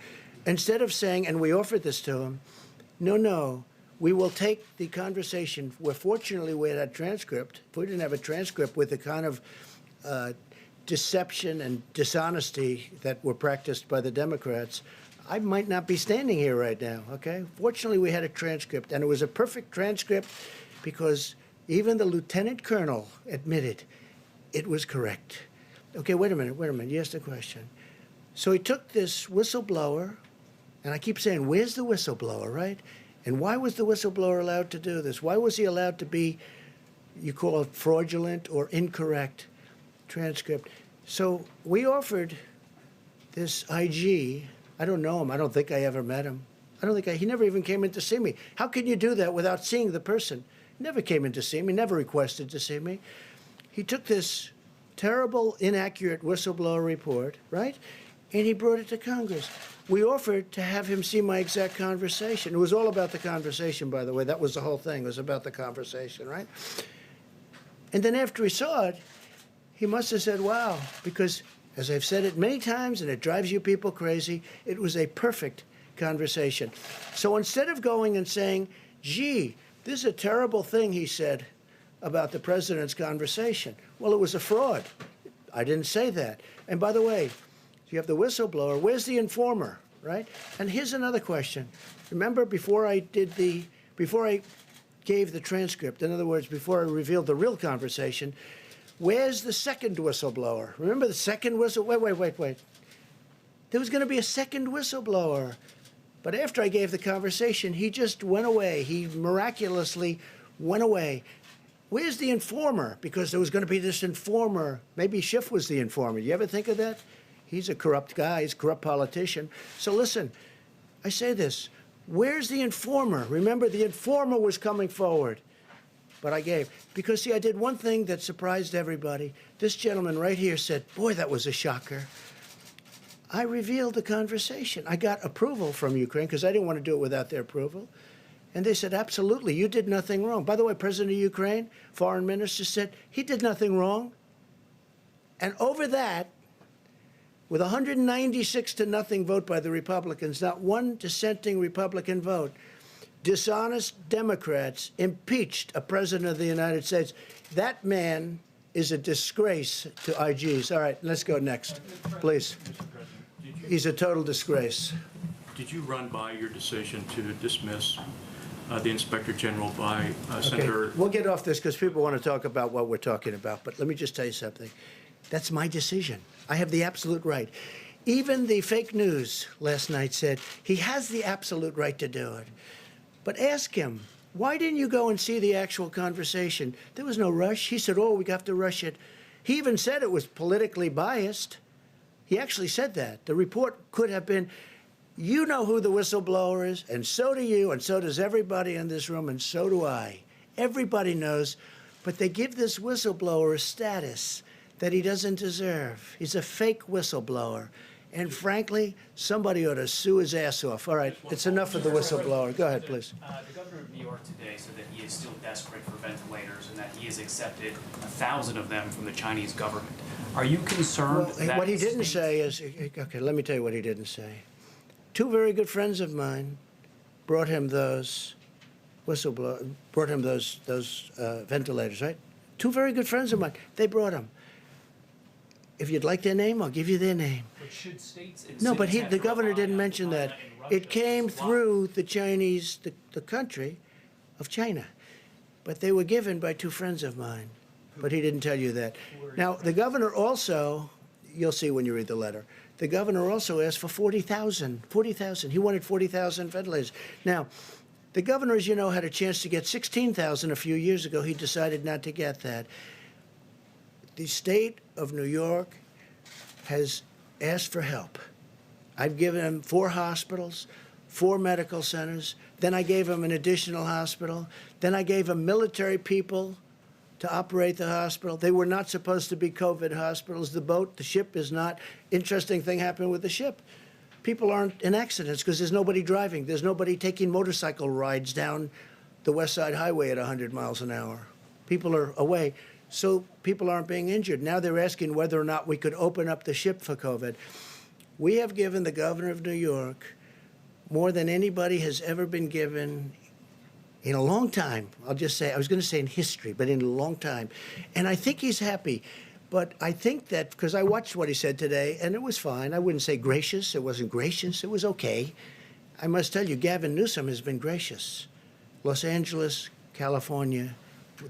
Instead of saying, and we offered this to him, no, we will take the conversation where fortunately we had a transcript. If we didn't have a transcript with the kind of deception and dishonesty that were practiced by the Democrats, I might not be standing here right now, okay? Fortunately, we had a transcript, and it was a perfect transcript because even the lieutenant colonel admitted it was correct. Okay, wait a minute. You asked a question. So he took this whistleblower, and I keep saying, where's the whistleblower, right? And why was the whistleblower allowed to do this? Why was he allowed to be, you call it fraudulent or incorrect transcript? So we offered this IG. I don't know him. I don't think I ever met him. He never even came in to see me. How can you do that without seeing the person? He never came in to see me, never requested to see me. He took this terrible, inaccurate whistleblower report, right? And he brought it to Congress. We offered to have him see my exact conversation. It was all about the conversation, by the way. That was the whole thing. It was about the conversation, right? And then after he saw it, he must have said, wow, because as I've said it many times, and it drives you people crazy, it was a perfect conversation. So instead of going and saying, gee, this is a terrible thing he said about the president's conversation. Well, it was a fraud. I didn't say that. And by the way, you have the whistleblower. Where's the informer, right? And here's another question. Remember, before I gave the transcript, in other words, before I revealed the real conversation, where's the second whistleblower? Remember the second whistle? Wait. There was going to be a second whistleblower. But after I gave the conversation, he just went away. He miraculously went away. Where's the informer? Because there was going to be this informer. Maybe Schiff was the informer. You ever think of that? He's a corrupt guy. He's a corrupt politician. So listen, I say this. Where's the informer? Remember, the informer was coming forward. But I gave. Because, see, I did one thing that surprised everybody. This gentleman right here said, boy, that was a shocker. I revealed the conversation. I got approval from Ukraine because I didn't want to do it without their approval. And they said, absolutely, you did nothing wrong. By the way, President of Ukraine, foreign minister, said he did nothing wrong. And over that, with 196-0 vote by the Republicans, not one dissenting Republican vote, dishonest Democrats impeached a president of the United States. That man is a disgrace to IGs. All right, let's go next, please. He's a total disgrace. Did you run by your decision to dismiss the Inspector General by Senator? Okay, we'll get off this because people want to talk about what we're talking about. But let me just tell you something. That's my decision. I have the absolute right. Even the fake news last night said he has the absolute right to do it. But ask him, Why didn't you go and see the actual conversation? There was no rush. He said, oh, we have to rush it. He even said it was politically biased. He actually said that. The report could have been, you know who the whistleblower is, and so do you, and so does everybody in this room, and so do I. Everybody knows, but they give this whistleblower a status that he doesn't deserve. He's a fake whistleblower. And frankly, somebody ought to sue his ass off. All right, it's enough of the whistleblower. Go ahead, please. The governor of New York today said that he is still desperate for ventilators and that he has accepted 1,000 of them from the Chinese government. Are you concerned that what he didn't say is, okay, let me tell you what he didn't say. Two very good friends of mine brought him those ventilators, right? Two very good friends of mine. They brought them. If you'd like their name, I'll give you their name. But should states and No, but cities have the to governor rely didn't on mention China that. and Russia It came to supply? through the Chinese, the country of China. But they were given by two friends of mine. But he didn't tell you that. Now, the governor also, you'll see when you read the letter, the governor also asked for 40,000. He wanted 40,000 ventilators. Now, the governor, as you know, had a chance to get 16,000 a few years ago. He decided not to get that. The state of New York has asked for help. I've given him 4 hospitals, 4 medical centers. Then I gave him an additional hospital. Then I gave him military people to operate the hospital. They were not supposed to be COVID hospitals. The ship is not. Interesting thing happened with the ship. People aren't in accidents because there's nobody driving. There's nobody taking motorcycle rides down the West Side Highway at 100 miles an hour. People are away. So people aren't being injured. Now they're asking whether or not we could open up the ship for COVID. We have given the governor of New York more than anybody has ever been given in a long time. I'll just say, I was going to say in history, but in a long time. And I think he's happy. But I think that, because I watched what he said today, and it was fine. I wouldn't say gracious. It wasn't gracious. It was okay. I must tell you, Gavin Newsom has been gracious. Los Angeles, California,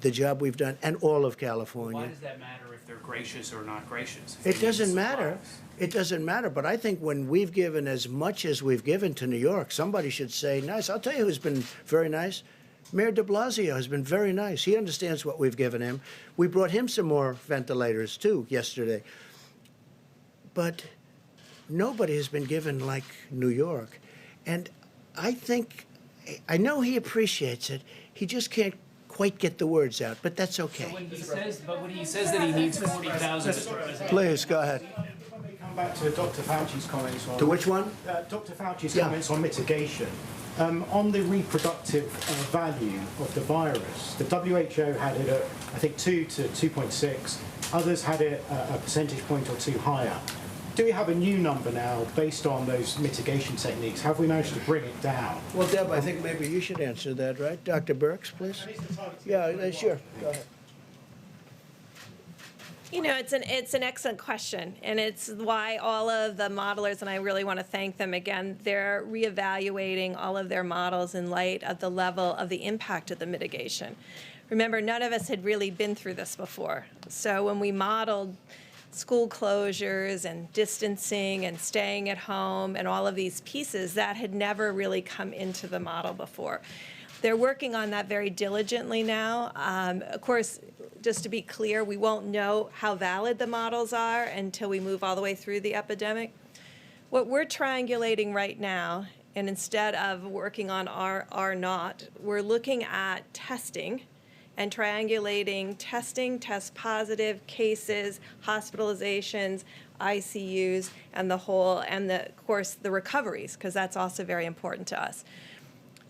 the job we've done, and all of California. Why does that matter if they're gracious or not gracious? It doesn't matter. It doesn't matter. But I think when we've given as much as we've given to New York, somebody should say nice. I'll tell you who's been very nice. Mayor de Blasio has been very nice. He understands what we've given him. We brought him some more ventilators, too, yesterday. But nobody has been given like New York. And I think, I know he appreciates it. He just can't quite get the words out, but that's okay. So when he says that he needs 40,000, Please, go ahead. Come back to Dr. Fauci's comments on... To which one? Dr. Fauci's comments on mitigation. On the reproductive value of the virus, the WHO had it at, I think, 2 to 2.6. Others had it a percentage point or 2 higher. Do we have a new number now based on those mitigation techniques? Have we managed to bring it down? Well, Deb, I think maybe you should answer that, right? Dr. Birx, please. Yeah, sure. Go ahead. You know, it's an excellent question, and it's why all of the modelers, and I really want to thank them again, they're reevaluating all of their models in light of the level of the impact of the mitigation. Remember, none of us had really been through this before. So when we modeled school closures and distancing and staying at home and all of these pieces, that had never really come into the model before. They're working on that very diligently now. Of course, just to be clear, we won't know how valid the models are until we move all the way through the epidemic. What we're triangulating right now, and instead of working on R0, we're looking at testing and triangulating testing, test positive cases, hospitalizations, ICUs, and of course, the recoveries, because that's also very important to us.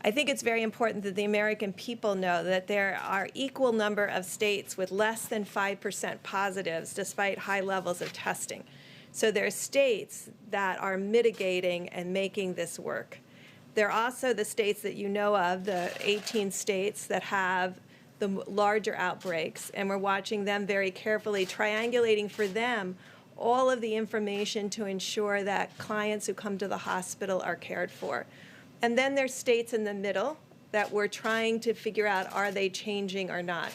I think it's very important that the American people know that there are equal number of states with less than 5% positives despite high levels of testing. So there are states that are mitigating and making this work. There are also the states that you know of, the 18 states that have the larger outbreaks, and we're watching them very carefully, triangulating for them all of the information to ensure that clients who come to the hospital are cared for. And then there's states in the middle that we're trying to figure out, are they changing or not?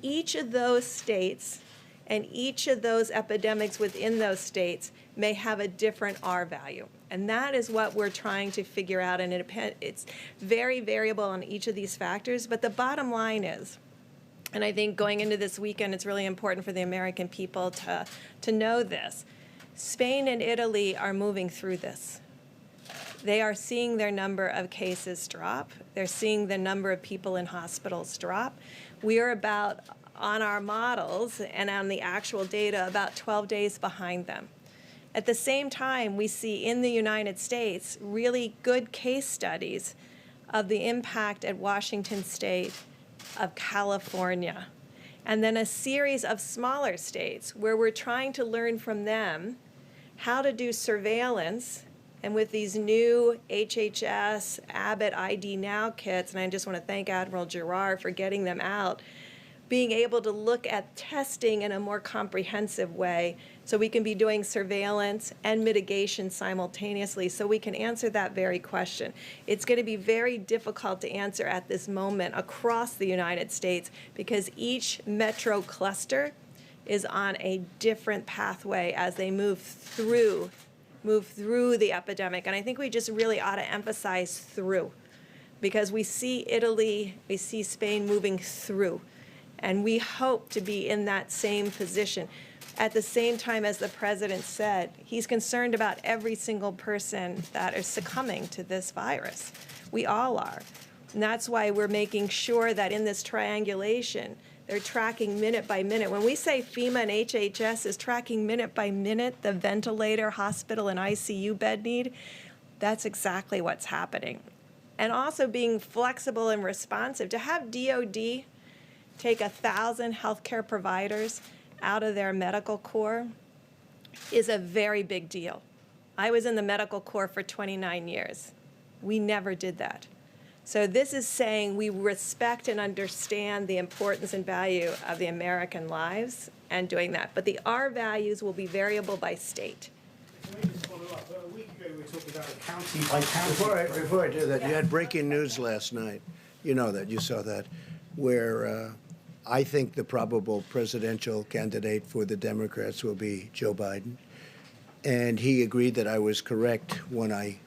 Each of those states And each of those epidemics within those states may have a different R value. And that is what we're trying to figure out. And it's very variable on each of these factors. But the bottom line is, and I think going into this weekend, it's really important for the American people to know this. Spain and Italy are moving through this. They are seeing their number of cases drop. They're seeing the number of people in hospitals drop. We are about, on our models and on the actual data, about 12 days behind them. At the same time, we see in the United States really good case studies of the impact at Washington State, of California, and then a series of smaller states where we're trying to learn from them how to do surveillance. And with these new HHS, Abbott ID Now kits, and I just want to thank Admiral Girard for getting them out, being able to look at testing in a more comprehensive way so we can be doing surveillance and mitigation simultaneously so we can answer that very question. It's going to be very difficult to answer at this moment across the United States because each metro cluster is on a different pathway as they move through the epidemic. And I think we just really ought to emphasize through, because we see Italy, we see Spain moving through. And we hope to be in that same position. At the same time, as the president said, he's concerned about every single person that is succumbing to this virus. We all are. And that's why we're making sure that in this triangulation, they're tracking minute by minute. When we say FEMA and HHS is tracking minute by minute the ventilator, hospital, and ICU bed need, that's exactly what's happening. And also being flexible and responsive. To have DOD take 1,000 healthcare providers out of their medical corps is a very big deal. I was in the medical corps for 29 years. We never did that. So this is saying we respect and understand the importance and value of the American lives and doing that. But the R values will be variable by state. Can I just follow up? A week ago, we were talking about a county by county. Before I do that, you had breaking news last night. You know that, you saw that, where I think the probable presidential candidate for the Democrats will be Joe Biden. And he agreed that I was correct when I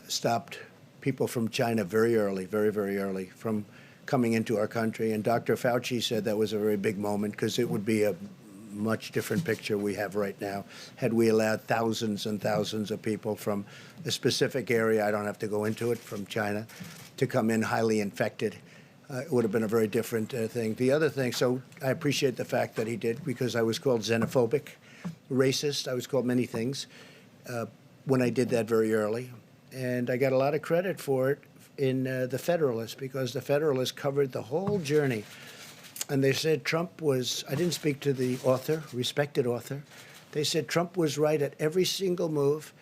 stopped people from China very early, very, very early, from coming into our country. And Dr. Fauci said that was a very big moment because it would be a much different picture we have right now had we allowed thousands and thousands of people from a specific area, I don't have to go into it, from China, to come in highly infected. It would have been a very different thing. The other thing, so I appreciate the fact that he did, because I was called xenophobic, racist, I was called many things when I did that very early. And I got a lot of credit for it in the Federalist, because the Federalist covered the whole journey. And they said Trump was, I didn't speak to the author, respected author. They said Trump was right at every single move.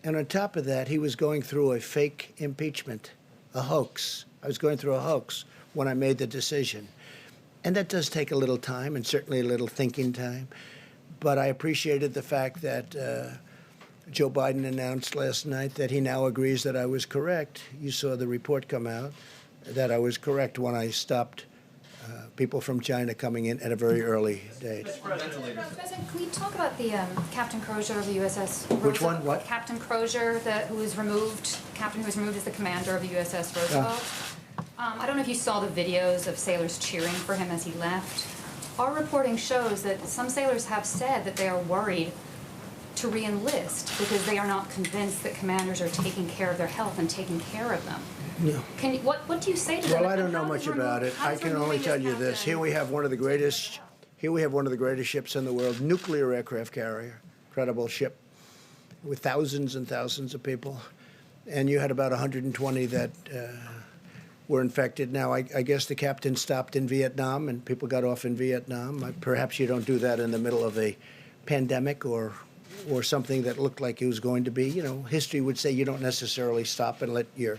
And on top of that, he was going through a fake impeachment, a hoax. I was going through a hoax when I made the decision. And that does take a little time, and certainly a little thinking time. But I appreciated the fact that Joe Biden announced last night that he now agrees that I was correct. You saw the report come out that I was correct when I stopped people from China coming in at a very early date. President, can we talk about the Captain Crozier of the USS Roosevelt? Which one? What? Captain Crozier, who was removed, captain who was removed as the commander of the USS Roosevelt. I don't know if you saw the videos of sailors cheering for him as he left. Our reporting shows that some sailors have said that they are worried to re-enlist because they are not convinced that commanders are taking care of their health and taking care of them. No. What do you say to them? Well, I don't know much about it. I can only tell you this. Here we have one of the greatest ships in the world, nuclear aircraft carrier, incredible ship with thousands and thousands of people. And you had about 120 that were infected. Now, I guess the captain stopped in Vietnam and people got off in Vietnam. Perhaps you don't do that in the middle of a pandemic or something that looked like it was going to be. You know, history would say you don't necessarily stop and let your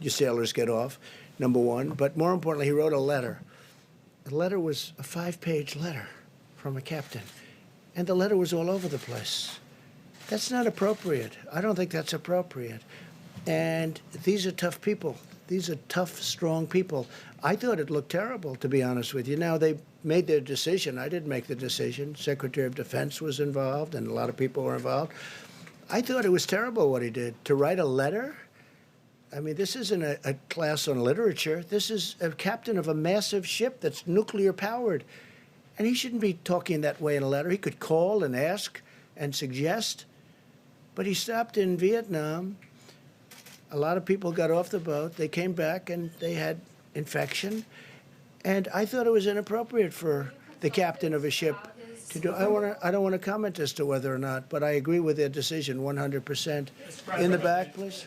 sailors get off, number one. But more importantly, he wrote a letter. The letter was a 5-page letter from a captain. And the letter was all over the place. That's not appropriate. I don't think that's appropriate. And these are tough people. These are tough, strong people. I thought it looked terrible, to be honest with you. Now, they made their decision. I didn't make the decision. Secretary of Defense was involved, and a lot of people were involved. I thought it was terrible what he did. To write a letter? I mean, this isn't a class on literature. This is a captain of a massive ship that's nuclear-powered. And he shouldn't be talking that way in a letter. He could call and ask and suggest. But he stopped in Vietnam. A lot of people got off the boat. They came back, and they had infection. And I thought it was inappropriate for the captain of a ship to do. I don't want to comment as to whether or not, but I agree with their decision 100%. In the back, please.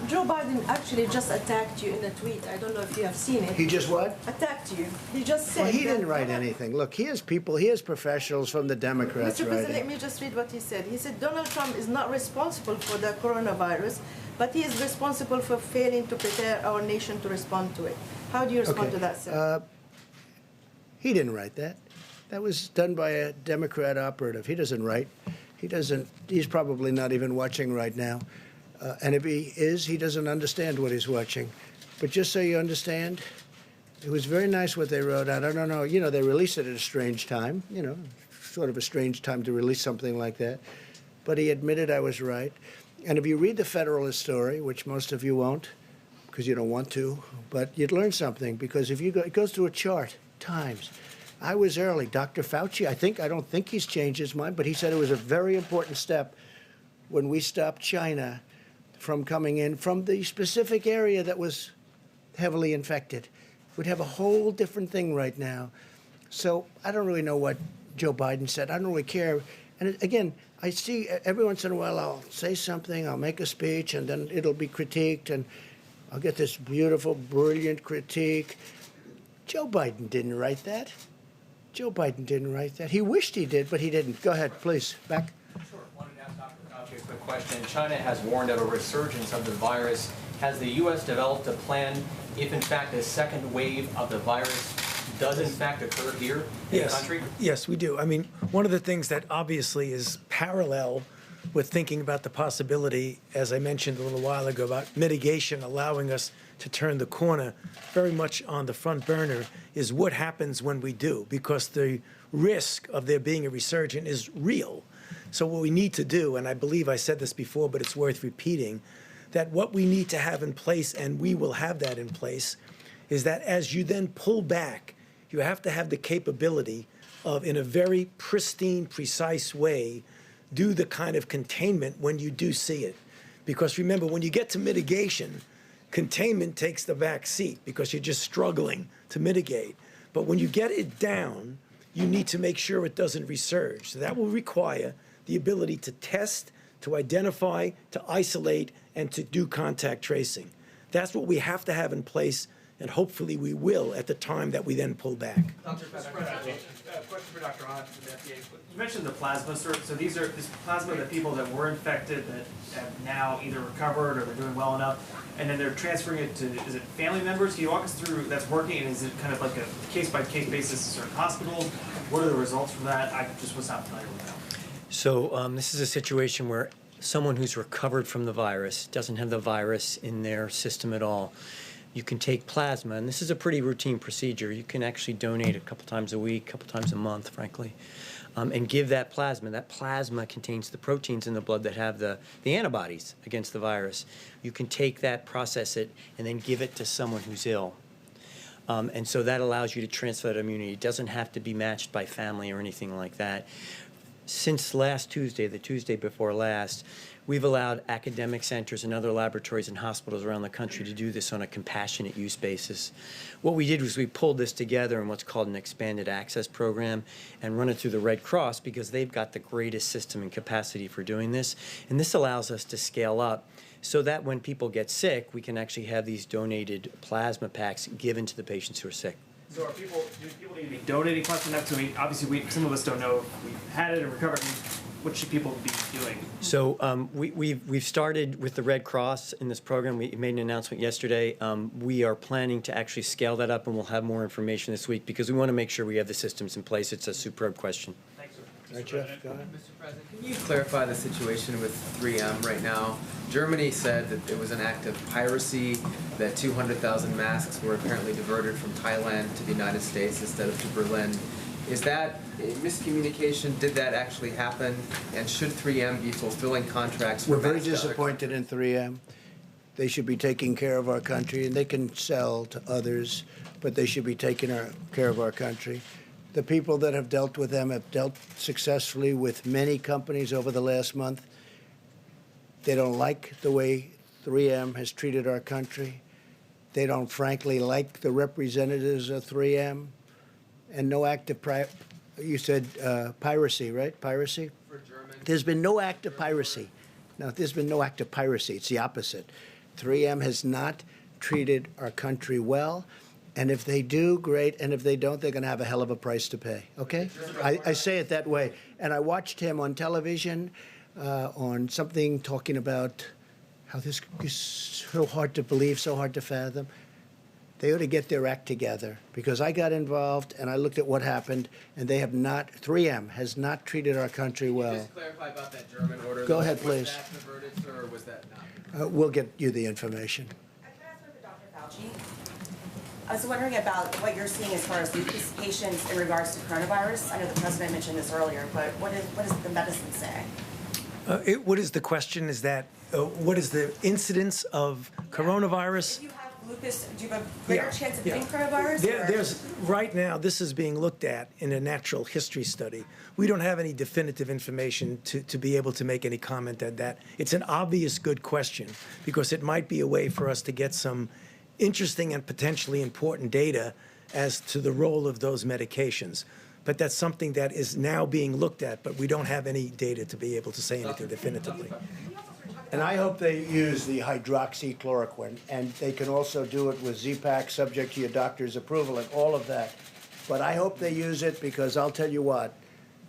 Joe Biden actually just attacked you in a tweet. I don't know if you have seen it. He just what? Attacked you. He just said. Well, he didn't write anything. Look, he has people, he has professionals from the Democrats Mr. President, let writing. me just read what he said. He said Donald Trump is not responsible for the coronavirus, but he is responsible for failing to prepare our nation to respond to it. How do you respond to that, sir? He didn't write that. That was done by a Democrat operative. He doesn't write. He's probably not even watching right now. And if he is, he doesn't understand what he's watching. But just so you understand, it was very nice what they wrote out. I don't know, they released it at a strange time, sort of a strange time to release something like that. But he admitted I was right. And if you read the Federalist story, which most of you won't, because you don't want to, but you'd learn something, because if you go, it goes through a chart, times. I was early. Dr. Fauci, I don't think he's changed his mind, but he said it was a very important step when we stopped China from coming in from the specific area that was heavily infected. We'd have a whole different thing right now. So I don't really know what Joe Biden said. I don't really care. And again, I see every once in a while I'll say something, I'll make a speech, and then it'll be critiqued, and I'll get this beautiful, brilliant critique. Joe Biden didn't write that. Joe Biden didn't write that. He wished he did, but he didn't. Go ahead, please. Back. Sure. Wanted to ask Dr. Fauci a quick question. China has warned of a resurgence of the virus. Has the U.S. developed a plan if, in fact, a second wave of the virus does, in fact, occur here in the country? Yes, we do. I mean, one of the things that obviously is parallel with thinking about the possibility, as I mentioned a little while ago, about mitigation allowing us to turn the corner very much on the front burner, is what happens when we do, because the risk of there being a resurgence is real. So what we need to do, and I believe I said this before, but it's worth repeating, that what we need to have in place, and we will have that in place, is that as you then pull back, you have to have the capability of, in a very pristine, precise way, do the kind of containment when you do see it. Because remember, when you get to mitigation, containment takes the back seat because you're just struggling to mitigate. But when you get it down, you need to make sure it doesn't resurge. So that will require the ability to test, to identify, to isolate, and to do contact tracing. That's what we have to have in place, and hopefully we will at the time that we then pull back. Question for Dr. Ott from the FDA. You mentioned the plasma, sir. So this plasma that people that were infected that have now either recovered or they're doing well enough, and then they're transferring it to, is it family members? Can you walk us through that's working, and is it kind of like a case-by-case basis in certain hospitals? What are the results from that? I just was not familiar with that. So this is a situation where someone who's recovered from the virus, doesn't have the virus in their system at all, you can take plasma, and this is a pretty routine procedure. You can actually donate a couple times a week, a couple times a month, frankly, and give that plasma. That plasma contains the proteins in the blood that have the antibodies against the virus. You can take that, process it, and then give it to someone who's ill. And so that allows you to transfer that immunity. It doesn't have to be matched by family or anything like that. Since last Tuesday, the Tuesday before last, we've allowed academic centers and other laboratories and hospitals around the country to do this on a compassionate use basis. What we did was we pulled this together in what's called an expanded access program and run it through the Red Cross because they've got the greatest system and capacity for doing this. And this allows us to scale up so that when people get sick, we can actually have these donated plasma packs given to the patients who are sick. So do people need to be donating plasma enough to me? Obviously, some of us don't know if we've had it and recovered. What should people be doing? So we've started with the Red Cross in this program. We made an announcement yesterday. We are planning to actually scale that up, and we'll have more information this week because we want to make sure we have the systems in place. It's a superb question. Thanks, sir. Right, Jeff, go ahead. Mr. President, can you clarify the situation with 3M right now? Germany said that it was an act of piracy, that 200,000 masks were apparently diverted from Thailand to the United States instead of to Berlin. Is that a miscommunication? Did that actually happen? And should 3M be fulfilling contracts for We're very masks to other disappointed in 3M. They should be taking care of our country, and they can sell to others, but they should be taking care of our country. The people that have dealt with them have dealt successfully with many companies over the last month. They don't like the way 3M has treated our country. They don't, frankly, like the representatives of 3M. And no act of you said piracy, right? Piracy? For German. There's been no act of piracy. No, there's been no act of piracy. It's the opposite. 3M has not treated our country well. And if they do, great. And if they don't, they're going to have a hell of a price to pay. Okay? I say it that way. And I watched him on television on something talking about how this is so hard to believe, so hard to fathom. They ought to get their act together, because I got involved and I looked at what happened, and they have not, 3M has not treated our country well. Can you just clarify about that German order? Go ahead, please. Was that the verdict, or was that not? We'll get you the information. Can I ask for Dr. Fauci? I was wondering about what you're seeing as far as these patients in regards to coronavirus. I know the president mentioned this earlier, but what does the medicine say? What is the question? Is that what is the incidence of coronavirus? If you have lupus, do you have a greater chance of getting coronavirus? There's right now. This is being looked at in a natural history study. We don't have any definitive information to be able to make any comment on that. It's an obvious good question, because it might be a way for us to get some interesting and potentially important data as to the role of those medications. But that's something that is now being looked at, but we don't have any data to be able to say anything definitively. And I hope they use the hydroxychloroquine, and they can also do it with Z-Pak, subject to your doctor's approval and all of that. But I hope they use it, because I'll tell you what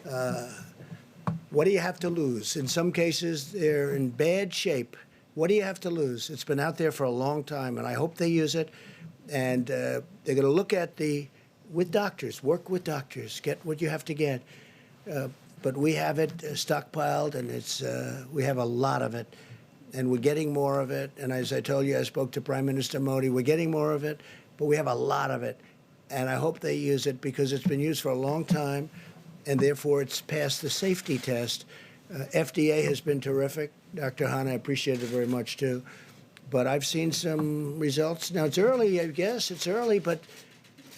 do you have to lose? In some cases, they're in bad shape. What do you have to lose? It's been out there for a long time, and I hope they use it. And they're going to look at with doctors, work with doctors, get what you have to get. But we have it stockpiled, and we have a lot of it, and we're getting more of it. And as I told you, I spoke to Prime Minister Modi. We're getting more of it, but we have a lot of it. And I hope they use it, because it's been used for a long time, and therefore it's passed the safety test. FDA has been terrific. Dr. Hahn, I appreciate it very much, too. But I've seen some results. Now, it's early, I guess. It's early, but...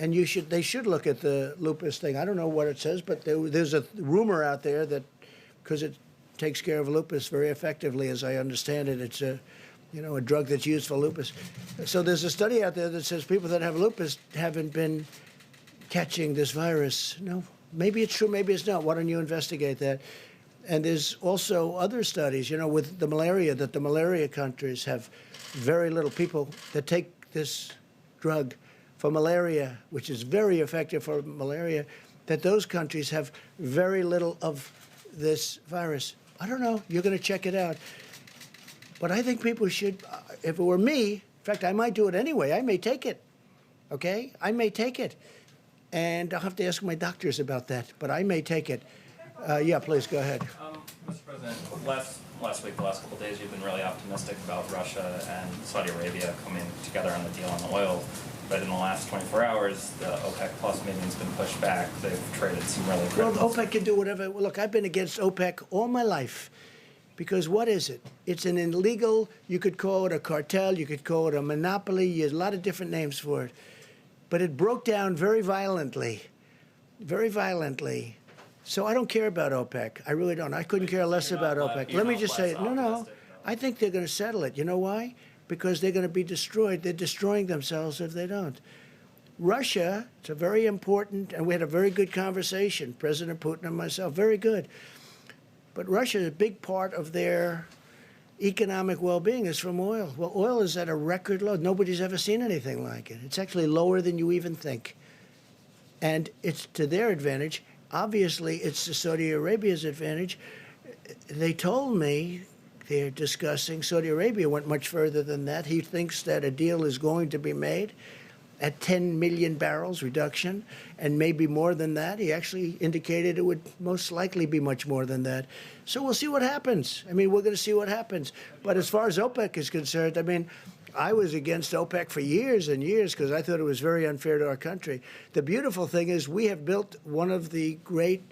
And they should look at the lupus thing. I don't know what it says, but there's a rumor out there that because it takes care of lupus very effectively, as I understand it, it's a drug that's used for lupus. So there's a study out there that says people that have lupus haven't been catching this virus. No, maybe it's true, maybe it's not. Why don't you investigate that? And there's also other studies, with the malaria, that the malaria countries have very little people that take this drug for malaria, which is very effective for malaria, that those countries have very little of this virus. I don't know. You're going to check it out. But I think people should, if it were me, in fact, I might do it anyway. I may take it, okay? I may take it. And I'll have to ask my doctors about that, but I may take it. Yeah, please, go ahead. Mr. President, last week, the last couple of days, you've been really optimistic about Russia and Saudi Arabia coming together on the deal on oil. But in the last 24 hours, the OPEC Plus meeting's been pushed back. They've traded some really Well, OPEC can do whatever. Look, I've been against OPEC all my life. Because what is it? It's an illegal, you could call it a cartel, you could call it a monopoly, there's a lot of different names for it. But it broke down very violently. Very violently. So I don't care about OPEC. I really don't. I couldn't care less about OPEC. Let me just say, no. I think they're going to settle it. You know why? Because they're going to be destroyed. They're destroying themselves if they don't. Russia, it's a very important, and we had a very good conversation, President Putin and myself, very good. But Russia, a big part of their economic well-being is from oil. Well, oil is at a record low. Nobody's ever seen anything like it. It's actually lower than you even think. And it's to their advantage. Obviously, it's to Saudi Arabia's advantage. They told me they're discussing. Saudi Arabia went much further than that. He thinks that a deal is going to be made, at 10 million barrels reduction, and maybe more than that. He actually indicated it would most likely be much more than that. So we'll see what happens. I mean, we're going to see what happens. But as far as OPEC is concerned, I mean, I was against OPEC for years and years because I thought it was very unfair to our country. The beautiful thing is we have built one of the great,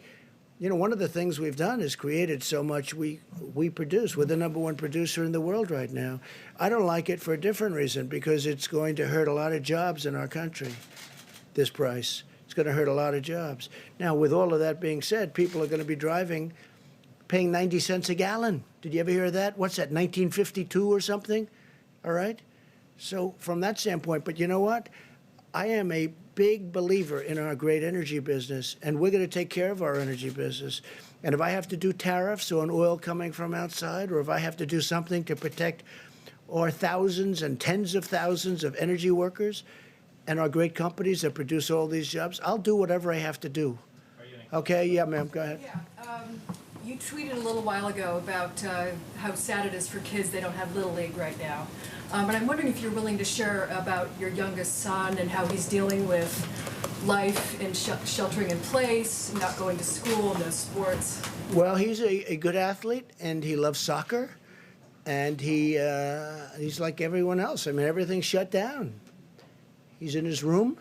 one of the things we've done is created so much we produce. We're the #1 producer in the world right now. I don't like it for a different reason, because it's going to hurt a lot of jobs in our country, this price. It's going to hurt a lot of jobs. Now, with all of that being said, people are going to be paying 90 cents a gallon. Did you ever hear of that? What's that, 1952 or something? All right? So from that standpoint, but you know what? I am a big believer in our great energy business, and we're going to take care of our energy business. And if I have to do tariffs on oil coming from outside, or if I have to do something to protect our thousands and tens of thousands of energy workers and our great companies that produce all these jobs, I'll do whatever I have to do. Okay? Yeah, ma'am, go ahead. Yeah. You tweeted a little while ago about how sad it is for kids they don't have Little League right now. And I'm wondering if you're willing to share about your youngest son and how he's dealing with life in sheltering in place, not going to school, no sports. Well, he's a good athlete, and he loves soccer, and he's like everyone else. I mean, everything's shut down. He's in his room.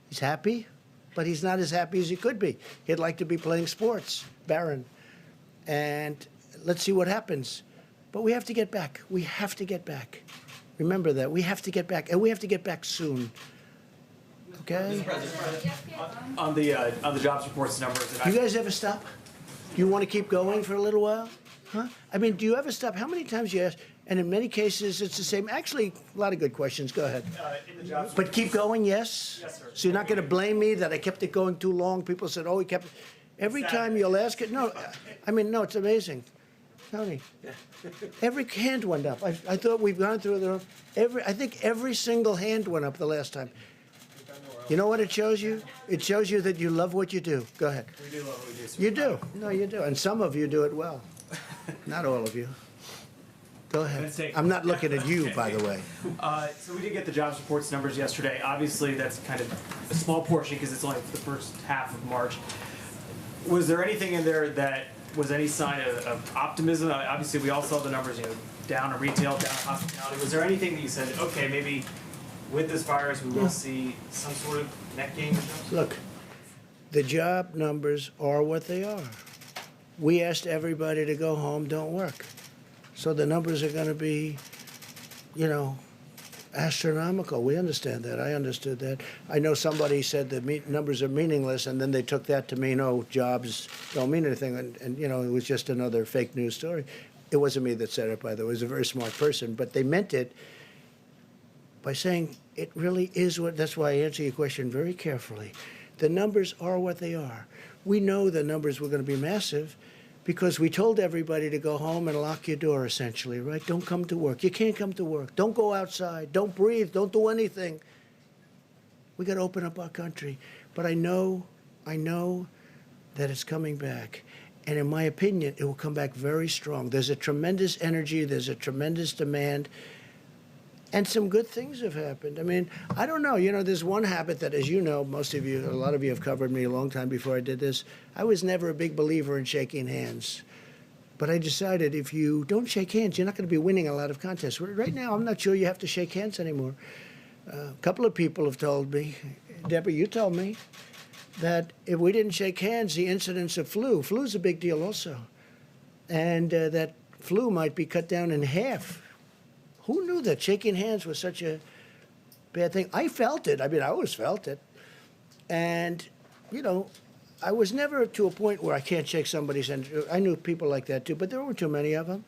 He's happy, but he's not as happy as he could be. He'd like to be playing sports, Barron. And let's see what happens. But we have to get back. We have to get back. Remember that. We have to get back, and we have to get back soon. Okay? On the jobs reports numbers. Do you guys ever stop? Do you want to keep going for a little while? Huh? I mean, do you ever stop? How many times you ask? And in many cases, it's the same. Actually, a lot of good questions. Go ahead. But keep going, yes? Yes, sir. So you're not going to blame me that I kept it going too long? People said, oh, he kept it. Every time you'll ask it. No, I mean, no, it's amazing. Tony, every hand went up. I thought we've gone through I think every single hand went up the last time. You know what it shows you? It shows you that you love what you do. Go ahead. We do love what we do. You do. No, you do. And some of you do it well. Not all of you. Go ahead. I'm not looking at you, by the way. So we did get the jobs reports numbers yesterday. Obviously, that's kind of a small portion because it's only the first half of March. Was there anything in there that was any sign of optimism? Obviously, we all saw the numbers, down in retail, down in hospitality. Was there anything that you said, okay, maybe with this virus we will see some sort of net gain? Look, the job numbers are what they are. We asked everybody to go home, don't work. So the numbers are going to be, astronomical. We understand that. I understood that. I know somebody said the numbers are meaningless, and then they took that to mean, oh, jobs don't mean anything. And it was just another fake news story. It wasn't me that said it, by the way. It was a very smart person. But they meant it by saying it really is what, that's why I answer your question very carefully. The numbers are what they are. We know the numbers were going to be massive because we told everybody to go home and lock your door, essentially, right? Don't come to work. You can't come to work. Don't go outside. Don't breathe. Don't do anything. We got to open up our country. But I know that it's coming back. And in my opinion, it will come back very strong. There's a tremendous energy. There's a tremendous demand. And some good things have happened. I mean, I don't know. There's one habit that, as you know, most of you, a lot of you have covered me a long time before I did this. I was never a big believer in shaking hands. But I decided if you don't shake hands, you're not going to be winning a lot of contests. Right now, I'm not sure you have to shake hands anymore. A couple of people have told me, Deborah, you told me, that if we didn't shake hands, the incidence of flu's a big deal also. And that flu might be cut down in half. Who knew that shaking hands was such a bad thing? I felt it. I mean, I always felt it. And, I was never to a point where I can't shake somebody's hand. I knew people like that, too, but there weren't too many of them.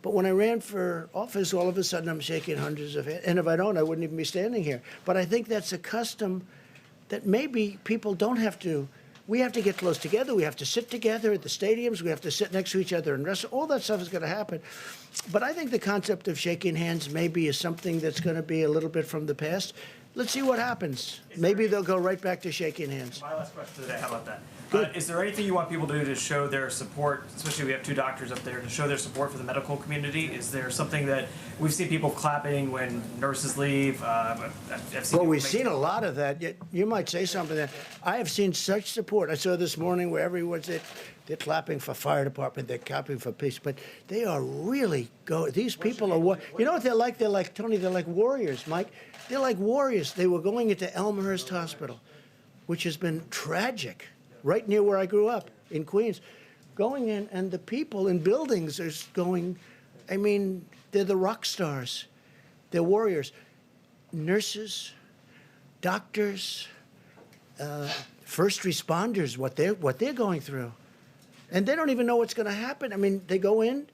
But when I ran for office, all of a sudden I'm shaking hundreds of hands. And if I don't, I wouldn't even be standing here. But I think that's a custom that maybe people don't have to. We have to get close together. We have to sit together at the stadiums. We have to sit next to each other and wrestle. All that stuff is going to happen. But I think the concept of shaking hands maybe is something that's going to be a little bit from the past. let's see what happens. Maybe they'll go right back to shaking hands. My last question today, how about that? Good. Is there anything you want people to do to show their support, especially we have two doctors up there, to show their support for the medical community? Is there something that, we've seen people clapping when nurses leave, I've seen Well, people we've make- seen a lot of that. You might say something that I have seen such support. I saw this morning where everyone's they're clapping for fire department, they're clapping for police, but they are really these people are you know what they're like? They're like Tony. They're like warriors, Mike. They're like warriors. They were going into Elmhurst Hospital, which has been tragic, right near where I grew up in Queens. Going in, and the people in buildings are going. I mean, they're the rock stars. They're warriors. Nurses, doctors, first responders, what they're going through. And they don't even know what's going to happen. I mean, they go in,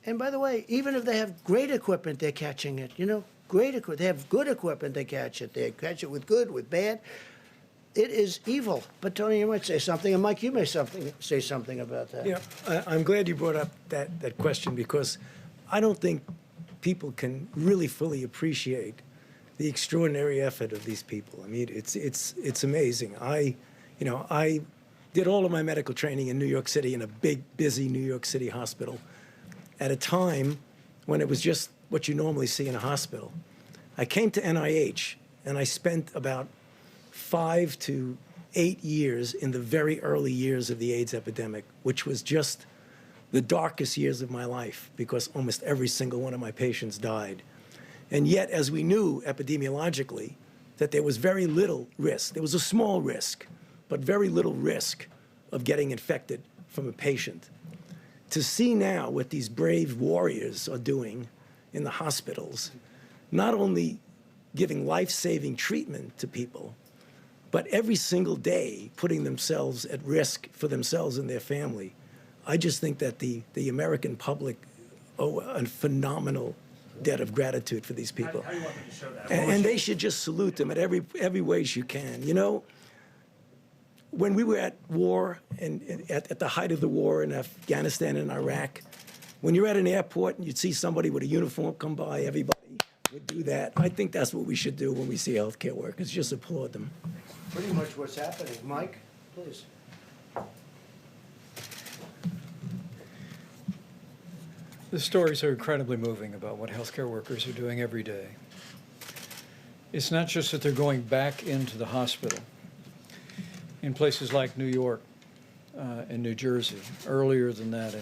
and by the way, even if they have great equipment, they're catching it. You know, great equipment. They have good equipment, they catch it. They catch it with good, with bad. It is evil. But Tony, you might say something, and Mike, you may say something about that. Yeah, I'm glad you brought up that question, because I don't think people can really fully appreciate the extraordinary effort of these people. I mean, it's amazing. I did all of my medical training in New York City in a big, busy New York City hospital at a time when it was just what you normally see in a hospital. I came to NIH, and I spent about 5 to 8 years in the very early years of the AIDS epidemic, which was just the darkest years of my life, because almost every single one of my patients died. And yet, as we knew epidemiologically, that there was very little risk. There was a small risk, but very little risk of getting infected from a patient. To see now what these brave warriors are doing in the hospitals, not only giving life-saving treatment to people, but every single day putting themselves at risk for themselves and their family, I just think that the American public owe a phenomenal debt of gratitude for these people. How do you want them to show that? And they should just salute them at every way you can. You know, when we were at war, and at the height of the war in Afghanistan and Iraq, when you're at an airport and you'd see somebody with a uniform come by, everybody would do that. I think that's what we should do when we see healthcare workers, just applaud them. Pretty much what's happening. Mike, please. The stories are incredibly moving about what healthcare workers are doing every day. It's not just that they're going back into the hospital. In places like New York and New Jersey, earlier than that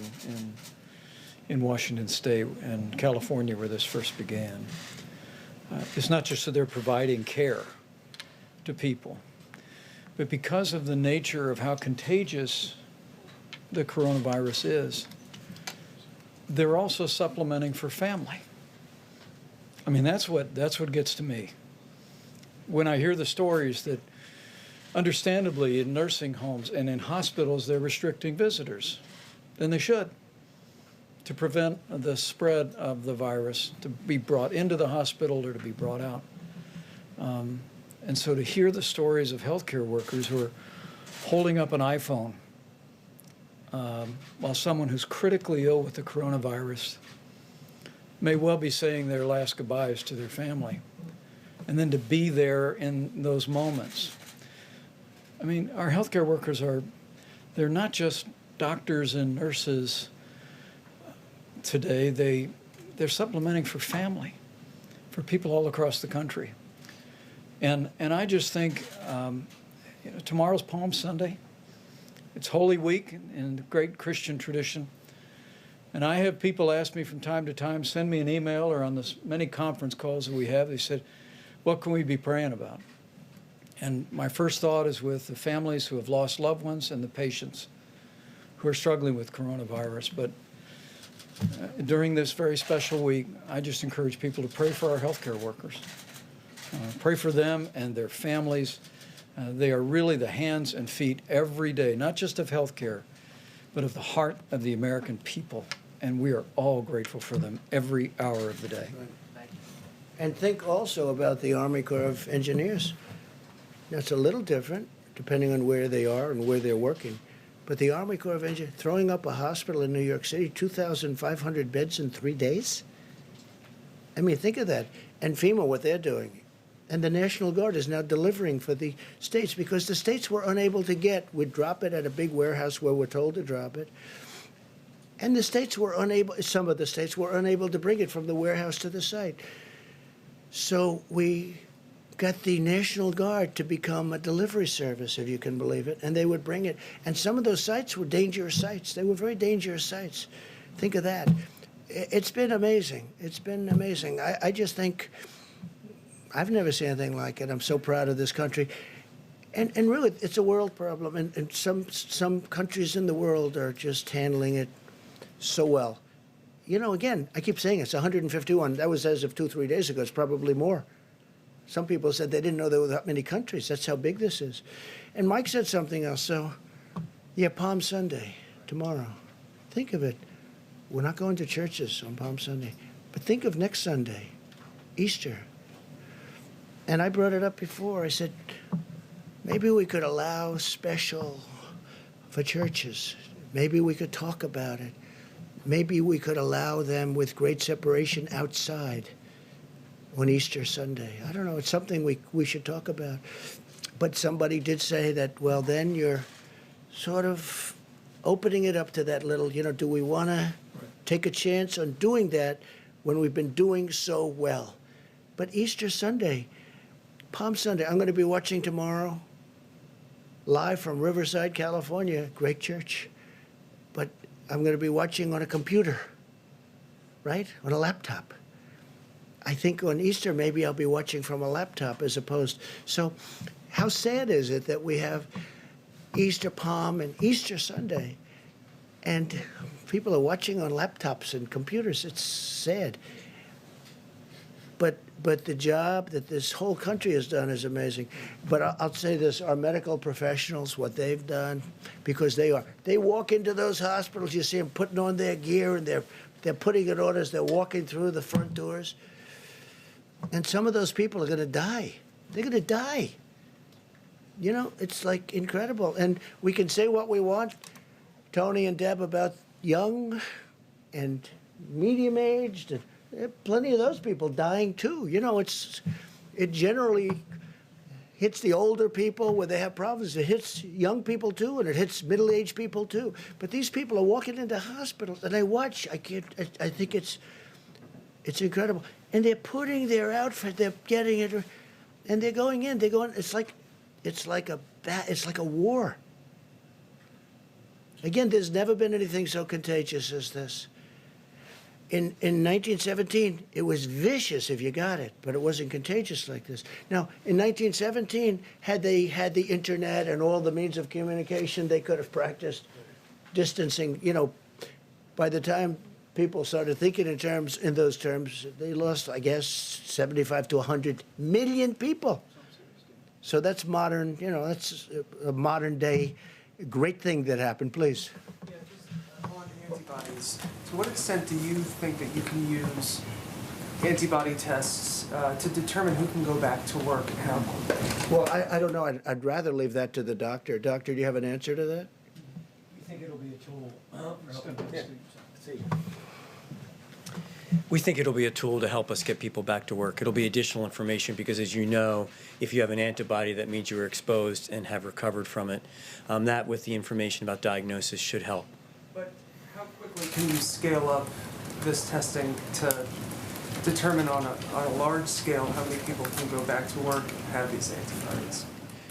in Washington State and California, where this first began. It's not just that they're providing care to people, but because of the nature of how contagious the coronavirus is, they're also supplementing for family. I mean, that's what gets to me. When I hear the stories that, understandably, in nursing homes and in hospitals, they're restricting visitors, and they should, to prevent the spread of the virus to be brought into the hospital or to be brought out. And so to hear the stories of healthcare workers who are holding up an iPhone while someone who's critically ill with the coronavirus may well be saying their last goodbyes to their family, and then to be there in those moments. I mean, our healthcare workers they're not just doctors and nurses today, they're supplementing for family, for people all across the country. And I just think, tomorrow's Palm Sunday. It's Holy Week in the great Christian tradition. And I have people ask me from time to time, send me an email or on the many conference calls that we have, they said, what can we be praying about? And my first thought is with the families who have lost loved ones and the patients who are struggling with coronavirus. But during this very special week, I just encourage people to pray for our healthcare workers. Pray for them and their families. They are really the hands and feet every day, not just of healthcare, but of the heart of the American people. And we are all grateful for them every hour of the day. And think also about the Army Corps of Engineers. Now, it's a little different, depending on where they are and where they're working. But the Army Corps of Engineers, throwing up a hospital in New York City, 2,500 beds in 3 days? I mean, think of that. And FEMA, what they're doing. And the National Guard is now delivering for the states because the states were unable to get. We'd drop it at a big warehouse where we're told to drop it. And the states were unable, some of the states were unable to bring it from the warehouse to the site. So we got the National Guard to become a delivery service, if you can believe it, and they would bring it. And some of those sites were dangerous sites. They were very dangerous sites. Think of that. It's been amazing. It's been amazing. I just think I've never seen anything like it. I'm so proud of this country. And really, it's a world problem. And some countries in the world are just handling it so well. You know, again, I keep saying it's 151. That was as of 2-3 days ago. It's probably more. Some people said they didn't know there were that many countries. That's how big this is. And Mike said something else. So, yeah, Palm Sunday, tomorrow. Think of it. We're not going to churches on Palm Sunday. But think of next Sunday, Easter. And I brought it up before. I said, maybe we could allow special for churches. Maybe we could talk about it. Maybe we could allow them with great separation outside on Easter Sunday. I don't know. It's something we should talk about. But somebody did say that, well, then you're sort of opening it up to that little, you know, do we want to take a chance on doing that when we've been doing so well? But Easter Sunday, Palm Sunday, I'm going to be watching tomorrow live from Riverside, California, great church. But I'm going to be watching on a computer, right? On a laptop. I think on Easter, maybe I'll be watching from a laptop as opposed. So how sad is it that we have Easter Palm and Easter Sunday, and people are watching on laptops and computers? It's sad. But the job that this whole country has done is amazing. But I'll say this, our medical professionals, what they've done, because they walk into those hospitals, you see them putting on their gear, and they're putting it on as they're walking through the front doors. And some of those people are going to die. They're going to die. You know, it's like incredible. And we can say what we want, Tony and Deb, about young and medium-aged, and there are plenty of those people dying too. You know, it generally hits the older people where they have problems. It hits young people too, and it hits middle-aged people too. But these people are walking into hospitals, and I watch. I think it's incredible. And they're putting their outfit. They're getting it, and they're going in. They're going. It's like a war. Again, there's never been anything so contagious as this. In 1917, it was vicious if you got it, but it wasn't contagious like this. Now, in 1917, had they had the internet and all the means of communication, they could have practiced distancing. You know, by the time people started thinking in those terms, they lost, I guess, 75 to 100 million people. So that's modern, you know, that's a modern day great thing that happened. Please. Yeah, just on antibodies. To what extent do you think that you can use antibody tests to determine who can go back to work and how? Well, I don't know. I'd rather leave that to the doctor. Doctor, do you have an answer to that? You think it'll be a tool? We think it'll be a tool to help us get people back to work. It'll be additional information because, as you know, if you have an antibody, that means you were exposed and have recovered from it. That, with the information about diagnosis, should help. But how quickly can you scale up this testing to determine on a large scale how many people can go back to work and have these antibodies?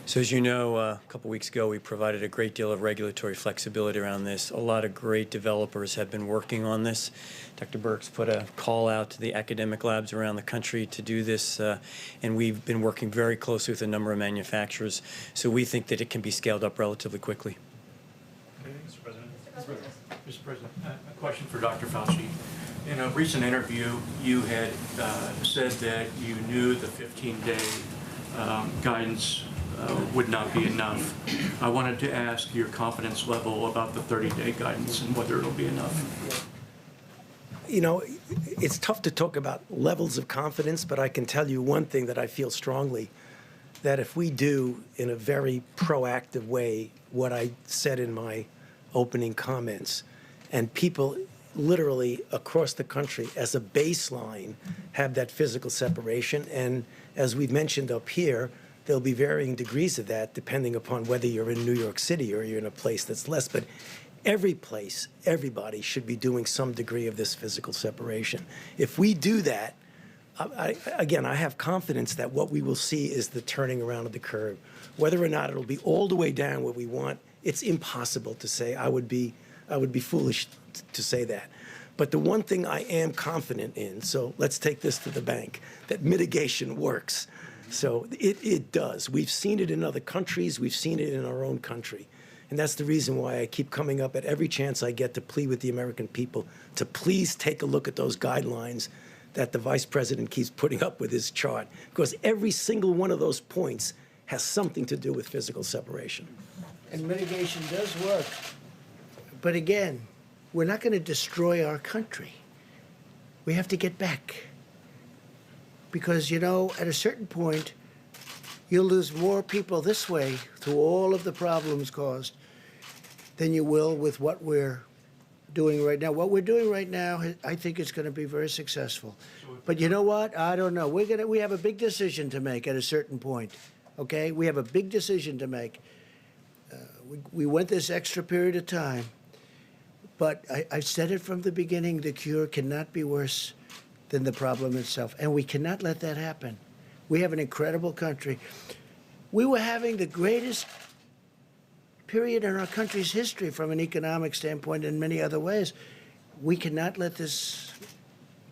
So as you know, a couple weeks ago, we provided a great deal of regulatory flexibility around this. A lot of great developers have been working on this. Dr. Burke's put a call out to the academic labs around the country to do this, and we've been working very closely with a number of manufacturers. So we think that it can be scaled up relatively quickly. Mr. President. Mr. President, a question for Dr. Fauci. In a recent interview, you had said that you knew the 15-day guidance would not be enough. I wanted to ask your confidence level about the 30-day guidance and whether it'll be enough. You know, it's tough to talk about levels of confidence, but I can tell you one thing that I feel strongly, that if we do in a very proactive way what I said in my opening comments, and people literally across the country as a baseline have that physical separation. And as we've mentioned up here, there'll be varying degrees of that depending upon whether you're in New York City or you're in a place that's less. But every place, everybody should be doing some degree of this physical separation. If we do that, again, I have confidence that what we will see is the turning around of the curve. Whether or not it'll be all the way down where we want, it's impossible to say. I would be foolish to say that. But the one thing I am confident in, so let's take this to the bank, that mitigation works. So it does. We've seen it in other countries. We've seen it in our own country. And that's the reason why I keep coming up at every chance I get to plead with the American people to please take a look at those guidelines that the Vice President keeps putting up with his chart, because every single one of those points has something to do with physical separation. And mitigation does work. But again, we're not going to destroy our country. We have to get back. Because, you know, at a certain point, you'll lose more people this way through all of the problems caused than you will with what we're doing right now. What we're doing right now, I think it's going to be very successful. But you know what? I don't know. We have a big decision to make at a certain point, okay? We have a big decision to make. We went this extra period of time, but I said it from the beginning, the cure cannot be worse than the problem itself, and we cannot let that happen. We have an incredible country. We were having the greatest period in our country's history from an economic standpoint in many other ways. We cannot let this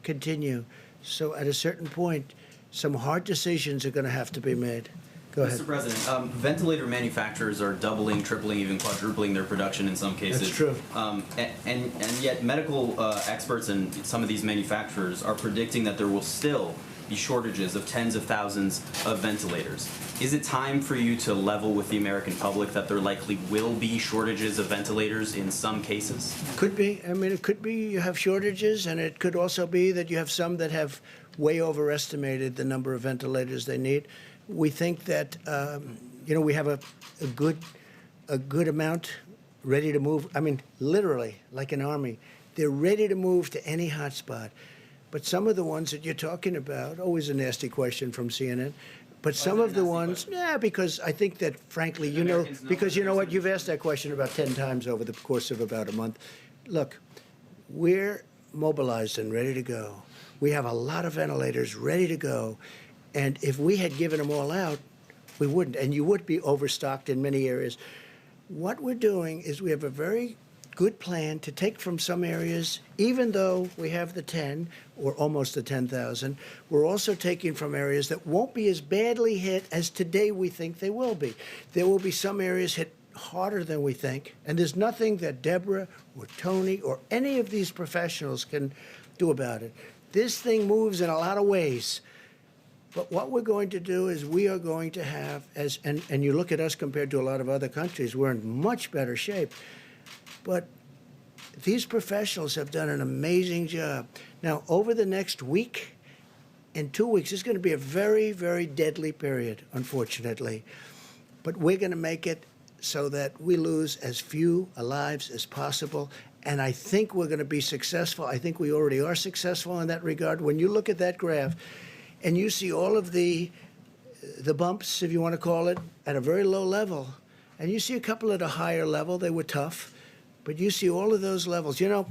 continue. So at a certain point, some hard decisions are going to have to be made. Go ahead. Mr. President, ventilator manufacturers are doubling, tripling, even quadrupling their production in some cases. That's true. And yet medical experts and some of these manufacturers are predicting that there will still be shortages of tens of thousands of ventilators. Is it time for you to level with the American public that there likely will be shortages of ventilators in some cases? Could be. I mean, it could be you have shortages, and it could also be that you have some that have way overestimated the number of ventilators they need. We think that, you know, we have a good amount ready to move. I mean, literally, like an army. They're ready to move to any hotspot. But some of the ones that you're talking about, always a nasty question from CNN, but some of the ones, yeah, because I think that, frankly, you know, because you know what, you've asked that question about 10 times over the course of about a month. Look, we're mobilized and ready to go. We have a lot of ventilators ready to go. And if we had given them all out, we wouldn't. And you would be overstocked in many areas. What we're doing is we have a very good plan to take from some areas, even though we have the 10 or almost the 10,000, we're also taking from areas that won't be as badly hit as today we think they will be. There will be some areas hit harder than we think, and there's nothing that Deborah or Tony or any of these professionals can do about it. This thing moves in a lot of ways. But what we're going to do is we are going to have, and you look at us compared to a lot of other countries, we're in much better shape. But these professionals have done an amazing job. Now, over the next week, in 2 weeks, it's going to be a very, very deadly period, unfortunately. But we're going to make it so that we lose as few lives as possible. And I think we're going to be successful. I think we already are successful in that regard. When you look at that graph and you see all of the bumps, if you want to call it, at a very low level, and you see a couple at a higher level, they were tough. But you see all of those levels. You know,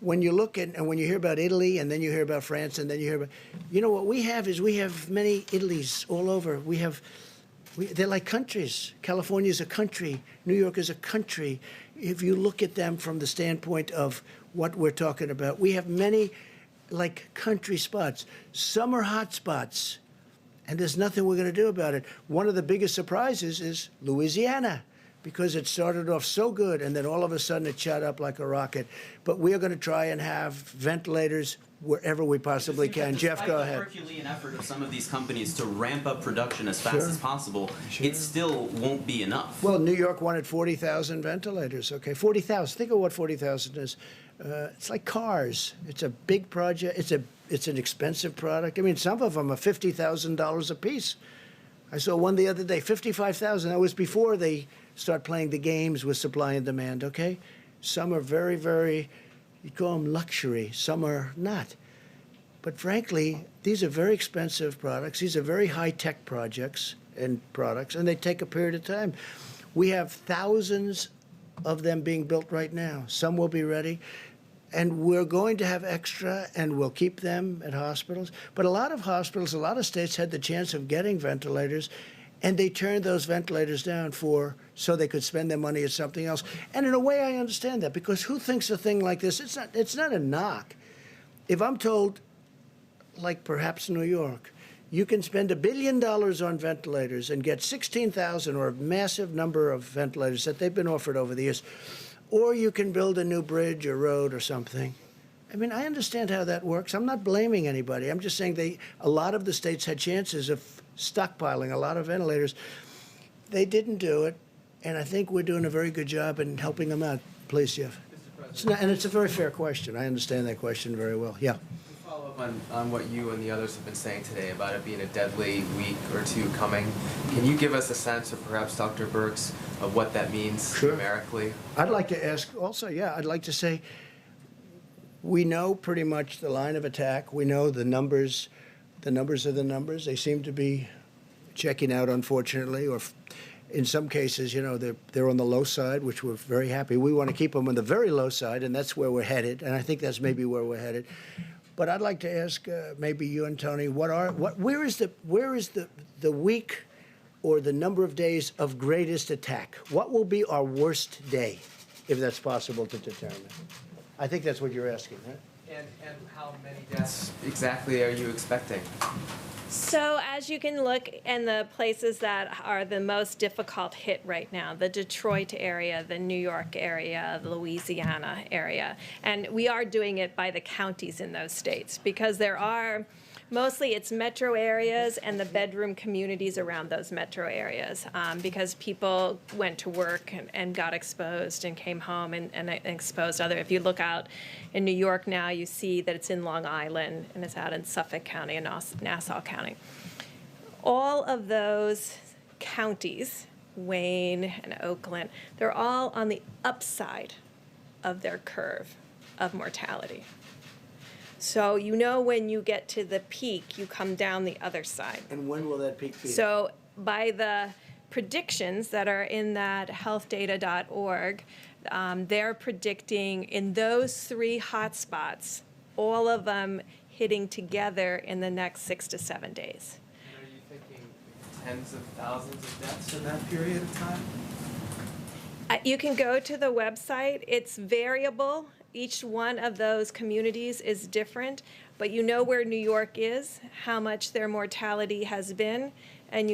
when you look at, and when you hear about Italy, and then you hear about France, and then you hear about, you know, what we have is we have many Italys all over. They're like countries. California is a country. New York is a country. If you look at them from the standpoint of what we're talking about, we have many, like, country spots. Some are hot spots, and there's nothing we're going to do about it. One of the biggest surprises is Louisiana, because it started off so good, and then all of a sudden it shot up like a rocket. But we are going to try and have ventilators wherever we possibly can. Jeff, go ahead. Despite the Herculean effort of some of these companies to ramp up production as fast as possible, it still won't be enough. Well, New York wanted 40,000 ventilators, okay? 40,000. Think of what 40,000 is. It's like cars. It's a big project. It's an expensive product. I mean, some of them are $50,000 a piece. I saw one the other day, 55,000. That was before they start playing the games with supply and demand, okay? Some are very, very You call them luxury. Some are not. But frankly, these are very expensive products. These are very high-tech projects and products, and they take a period of time. We have thousands of them being built right now. Some will be ready. And we're going to have extra, and we'll keep them at hospitals. But a lot of hospitals, a lot of states had the chance of getting ventilators, and they turned those ventilators down so they could spend their money at something else. And in a way, I understand that, because who thinks a thing like this? It's not a knock. If I'm told, like perhaps New York, you can spend $1 billion on ventilators and get 16,000 or a massive number of ventilators that they've been offered over the years, or you can build a new bridge or road or something. I mean, I understand how that works. I'm not blaming anybody. I'm just saying a lot of the states had chances of stockpiling a lot of ventilators. They didn't do it, and I think we're doing a very good job in helping them out. Please, Jeff. And it's a very fair question. I understand that question very well. Yeah. Follow up on what you and the others have been saying today about it being a deadly week or two coming. Can you give us a sense, or perhaps Dr. Birx, of what that means numerically? I'd like to ask also, I'd like to say, we know pretty much the line of attack. We know the numbers. The numbers are the numbers. They seem to be checking out, unfortunately, or in some cases, they're on the low side, which we're very happy. We want to keep them on the very low side, and that's where we're headed, and I think that's maybe where we're headed. But I'd like to ask maybe you and Tony, where is the week or the number of days of greatest attack? What will be our worst day, if that's possible to determine? I think that's what you're asking, right? And how many deaths exactly are you expecting? So as you can look in the places that are the most difficult hit right now, the Detroit area, the New York area, the Louisiana area, and we are doing it by the counties in those states, because there are, mostly it's metro areas and the bedroom communities around those metro areas, because people went to work and got exposed and came home and exposed other. If you look out in New York now, you see that it's in Long Island and it's out in Suffolk County and Nassau County. All of those counties, Wayne and Oakland, they're all on the upside of their curve of mortality. So when you get to the peak, you come down the other side. And when will that peak be? So by the predictions that are in that healthdata.org, they're predicting in those 3 hotspots, all of them hitting together in the next 6 to 7 days. And are you thinking tens of thousands of deaths in that period of time? You can go to the website. It's variable. Each one of those communities is different, but you know where New York is, how much their mortality has been, and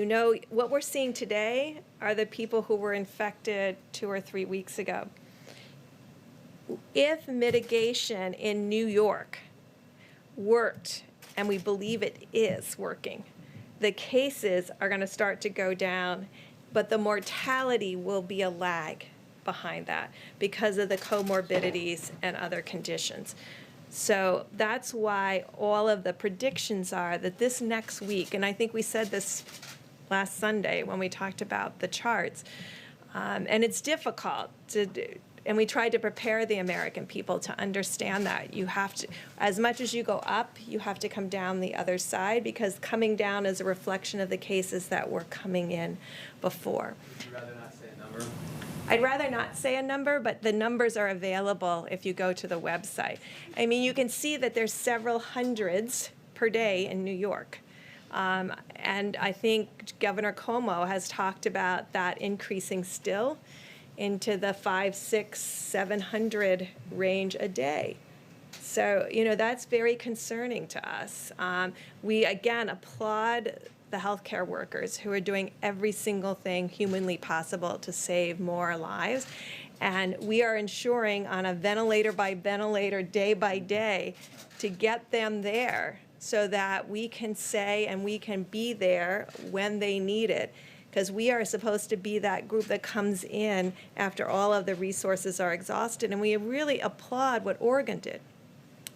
what we're seeing today are the people who were infected 2 or 3 weeks ago. If mitigation in New York worked, and we believe it is working, the cases are going to start to go down, but the mortality will be a lag behind that because of the comorbidities and other conditions. So that's why all of the predictions are that this next week, and I think we said this last Sunday when we talked about the charts, and it's difficult to do, and we tried to prepare the American people to understand that you have to, as much as you go up, you have to come down the other side, because coming down is a reflection of the cases that were coming in before. Would you rather not say a number? I'd rather not say a number, but the numbers are available if you go to the website. I mean, you can see that there's several hundreds per day in New York. And I think Governor Cuomo has talked about that increasing still into the 500, 600, 700 range a day. So, that's very concerning to us. We, again, applaud the healthcare workers who are doing every single thing humanly possible to save more lives. And we are ensuring on a ventilator by ventilator, day by day, to get them there so that we can say and we can be there when they need it. Because we are supposed to be that group that comes in after all of the resources are exhausted. And we really applaud what Oregon did.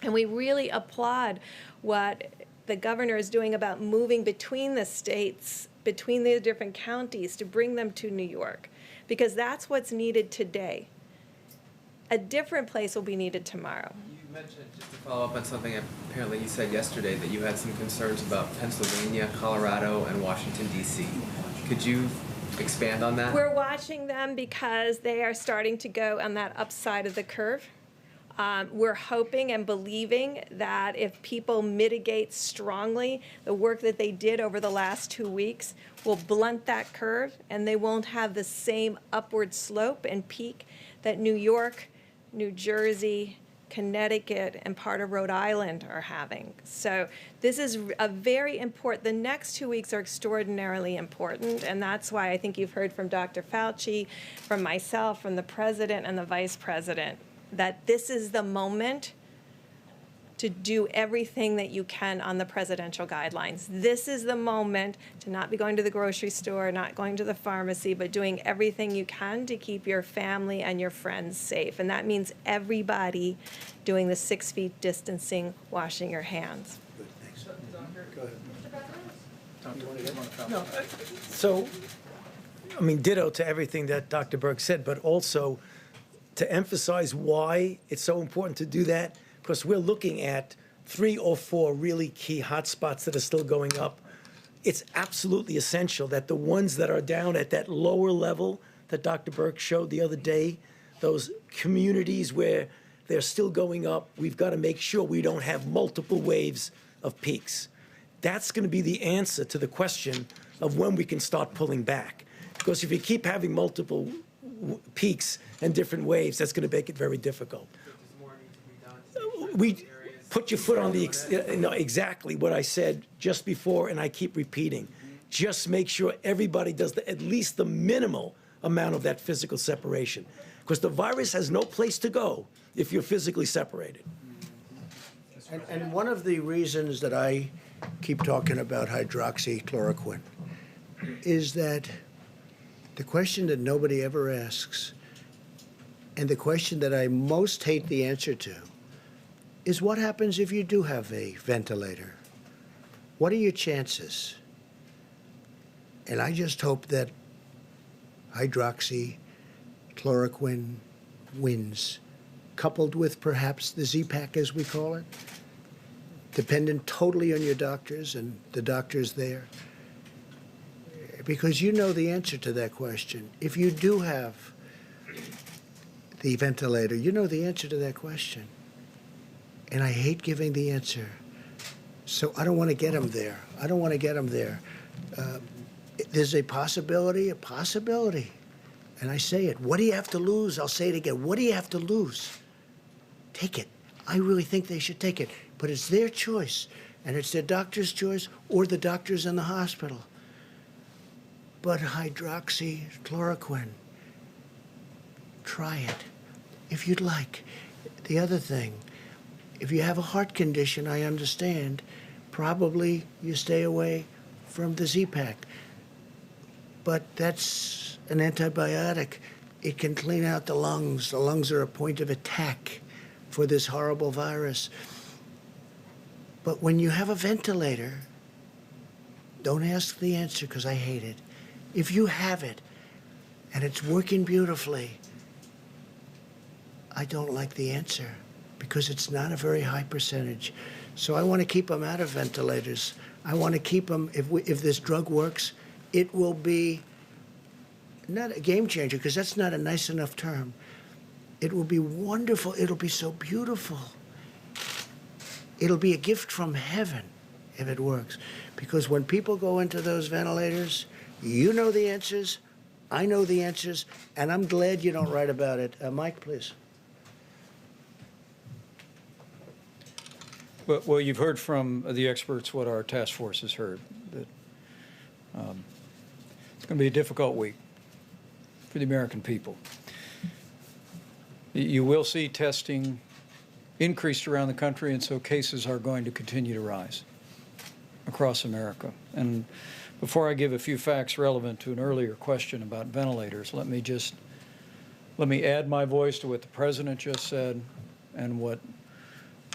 And we really applaud what the governor is doing about moving between the states, between the different counties, to bring them to New York, because that's what's needed today. A different place will be needed tomorrow. You mentioned, just to follow up on something apparently you said yesterday, that you had some concerns about Pennsylvania, Colorado, and Washington, D.C. Could you expand on that? We're watching them because they are starting to go on that upside of the curve. We're hoping and believing that if people mitigate strongly, the work that they did over the last 2 weeks will blunt that curve, and they won't have the same upward slope and peak that New York, New Jersey, Connecticut, and part of Rhode Island are having. So this is a very important, the next 2 weeks are extraordinarily important, and that's why I think you've heard from Dr. Fauci, from myself, from the president and the vice president, that this is the moment to do everything that you can on the presidential guidelines. This is the moment to not be going to the grocery store, not going to the pharmacy, but doing everything you can to keep your family and your friends safe. And that means everybody doing the 6 feet distancing, washing your hands. No, so, I mean, ditto to everything that Dr. Berg said, but also to emphasize why it's so important to do that, because we're looking at 3 or 4 really key hotspots that are still going up. It's absolutely essential that the ones that are down at that lower level that Dr. Berg showed the other day, those communities where they're still going up, we've got to make sure we don't have multiple waves of peaks. That's going to be the answer to the question of when we can start pulling back. Because if you keep having multiple peaks and different waves, that's going to make it very difficult. We put your foot on the, exactly what I said just before, and I keep repeating. Just make sure everybody does at least the minimal amount of that physical separation. Because the virus has no place to go if you're physically separated. And one of the reasons that I keep talking about hydroxychloroquine is that the question that nobody ever asks, and the question that I most hate the answer to, is what happens if you do have a ventilator? What are your chances? And I just hope that hydroxychloroquine wins, coupled with perhaps the Z-Pack, as we call it, dependent totally on your doctors and the doctors there. Because you know the answer to that question. If you do have the ventilator, you know the answer to that question. And I hate giving the answer. So I don't want to get them there. I don't want to get them there. There's a possibility. And I say it. What do you have to lose? I'll say it again. What do you have to lose? Take it. I really think they should take it. But it's their choice. And it's their doctor's choice or the doctors in the hospital. But hydroxychloroquine, try it if you'd like. The other thing, if you have a heart condition, I understand, probably you stay away from the Z-Pack. But that's an antibiotic. It can clean out the lungs. The lungs are a point of attack for this horrible virus. But when you have a ventilator, don't ask the answer because I hate it. If you have it and it's working beautifully, I don't like the answer because it's not a very high percentage. So I want to keep them out of ventilators. I want to keep them, if this drug works, it will be not a game changer because that's not a nice enough term. It will be wonderful. It'll be so beautiful. It'll be a gift from heaven if it works. Because when people go into those ventilators, you know the answers, I know the answers, and I'm glad you don't write about it. Mike, please. Well, you've heard from the experts what our task force has heard, that it's going to be a difficult week for the American people. You will see testing increased around the country, and so cases are going to continue to rise across America. And before I give a few facts relevant to an earlier question about ventilators, let me add my voice to what the President just said and what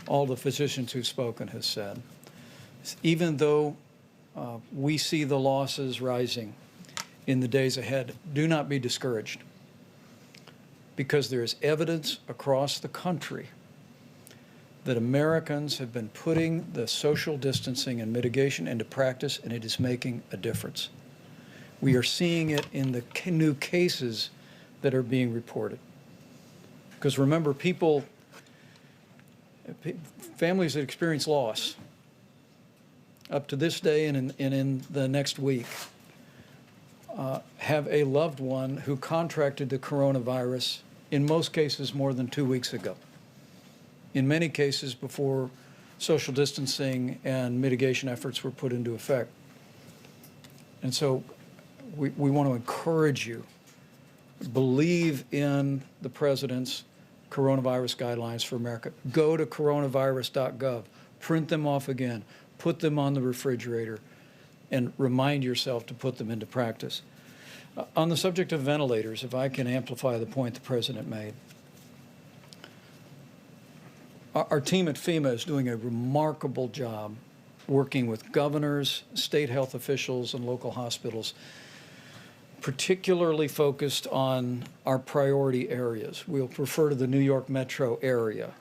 all the physicians who've spoken has said. Even though we see the losses rising in the days ahead, do not be discouraged. because there is evidence across the country that Americans have been putting the social distancing and mitigation into practice, and it is making a difference. We are seeing it in the new cases that are being reported. Because remember, families that experience loss up to this day and in the next week have a loved one who contracted the coronavirus, in most cases more than 2 weeks ago. In many cases before social distancing and mitigation efforts were put into effect. And so we want to encourage you, believe in the President's coronavirus guidelines for America. Go to coronavirus.gov, print them off again, put them on the refrigerator, and remind yourself to put them into practice. On the subject of ventilators, if I can amplify the point the President made, our team at FEMA is doing a remarkable job working with governors, state health officials, and local hospitals, particularly focused on our priority areas. We'll refer to the New York metro area,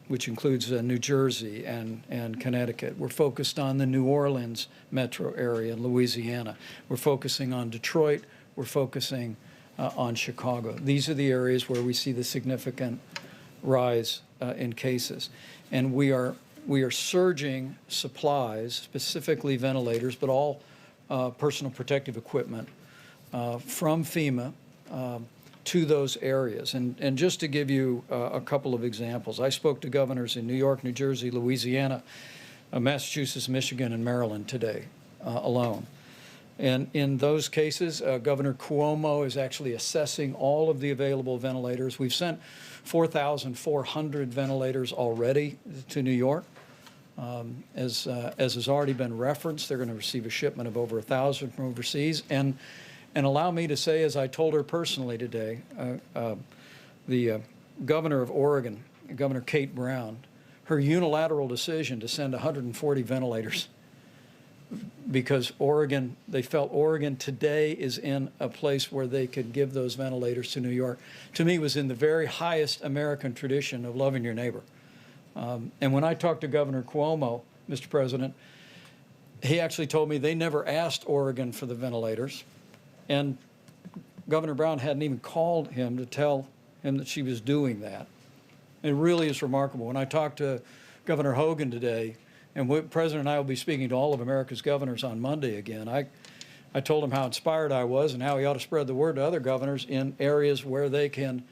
which includes New Jersey and Connecticut. We're focused on the New Orleans metro area in Louisiana. We're focusing on Detroit. We're focusing on Chicago. These are the areas where we see the significant rise in cases. And we are surging supplies, specifically ventilators, but all personal protective equipment from FEMA to those areas. And just to give you a couple of examples, I spoke to governors in New York, New Jersey, Louisiana, Massachusetts, Michigan, and Maryland today alone. And in those cases, Governor Cuomo is actually assessing all of the available ventilators. We've sent 4,400 ventilators already to New York. As has already been referenced, they're going to receive a shipment of over 1,000 from overseas. And allow me to say, as I told her personally today, the governor of Oregon, Governor Kate Brown, her unilateral decision to send 140 ventilators because Oregon, they felt Oregon today is in a place where they could give those ventilators to New York, to me was in the very highest American tradition of loving your neighbor. And when I talked to Governor Cuomo, Mr. President, he actually told me they never asked Oregon for the ventilators, and Governor Brown hadn't even called him to tell him that she was doing that. It really is remarkable. When I talked to Governor Hogan today, and the President and I will be speaking to all of America's governors on Monday again, I told him how inspired I was and how he ought to spread the word to other governors in areas where they can